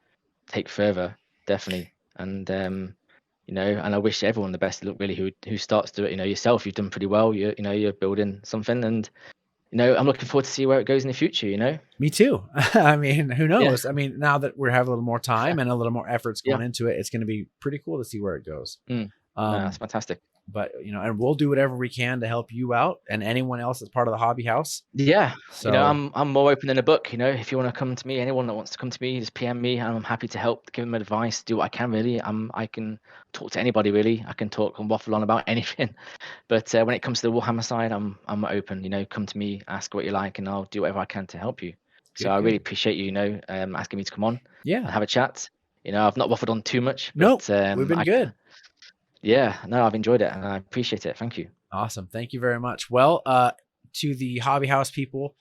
take further, definitely. And you know, and I wish everyone the best luck, really, who starts to, you know, yourself, you've done pretty well, you know, you're building something, and you know, I'm looking forward to see where it goes in the future, you know. Me too. I mean, who knows? I mean, now that we have a little more time and a little more efforts going into it, it's going to be pretty cool to see where it goes. That's fantastic. But you know, and we'll do whatever we can to help you out and anyone else that's part of the hobby house. So, you know, I'm more open than a book. You know, if you want to come to me, anyone that wants to come to me, just PM me, and I'm happy to help, give them advice, do what I can. Really, I can talk to anybody. Really, I can talk and waffle on about anything. But when it comes to the Warhammer side, I'm open. You know, come to me, ask what you like, and I'll do whatever I can to help you. So I really appreciate you, you know, asking me to come on, and have a chat. You know, I've not waffled on too much. Nope, we've been good. No, I've enjoyed it and I appreciate it. Thank you. Awesome. Thank you very much. Well, to the Hobby House people,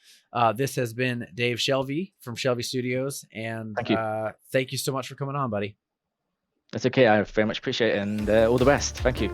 this has been Dave Shelvey from ShelveyStudios, and thank you so much for coming on, buddy. That's okay. I very much appreciate it, and all the best. Thank you.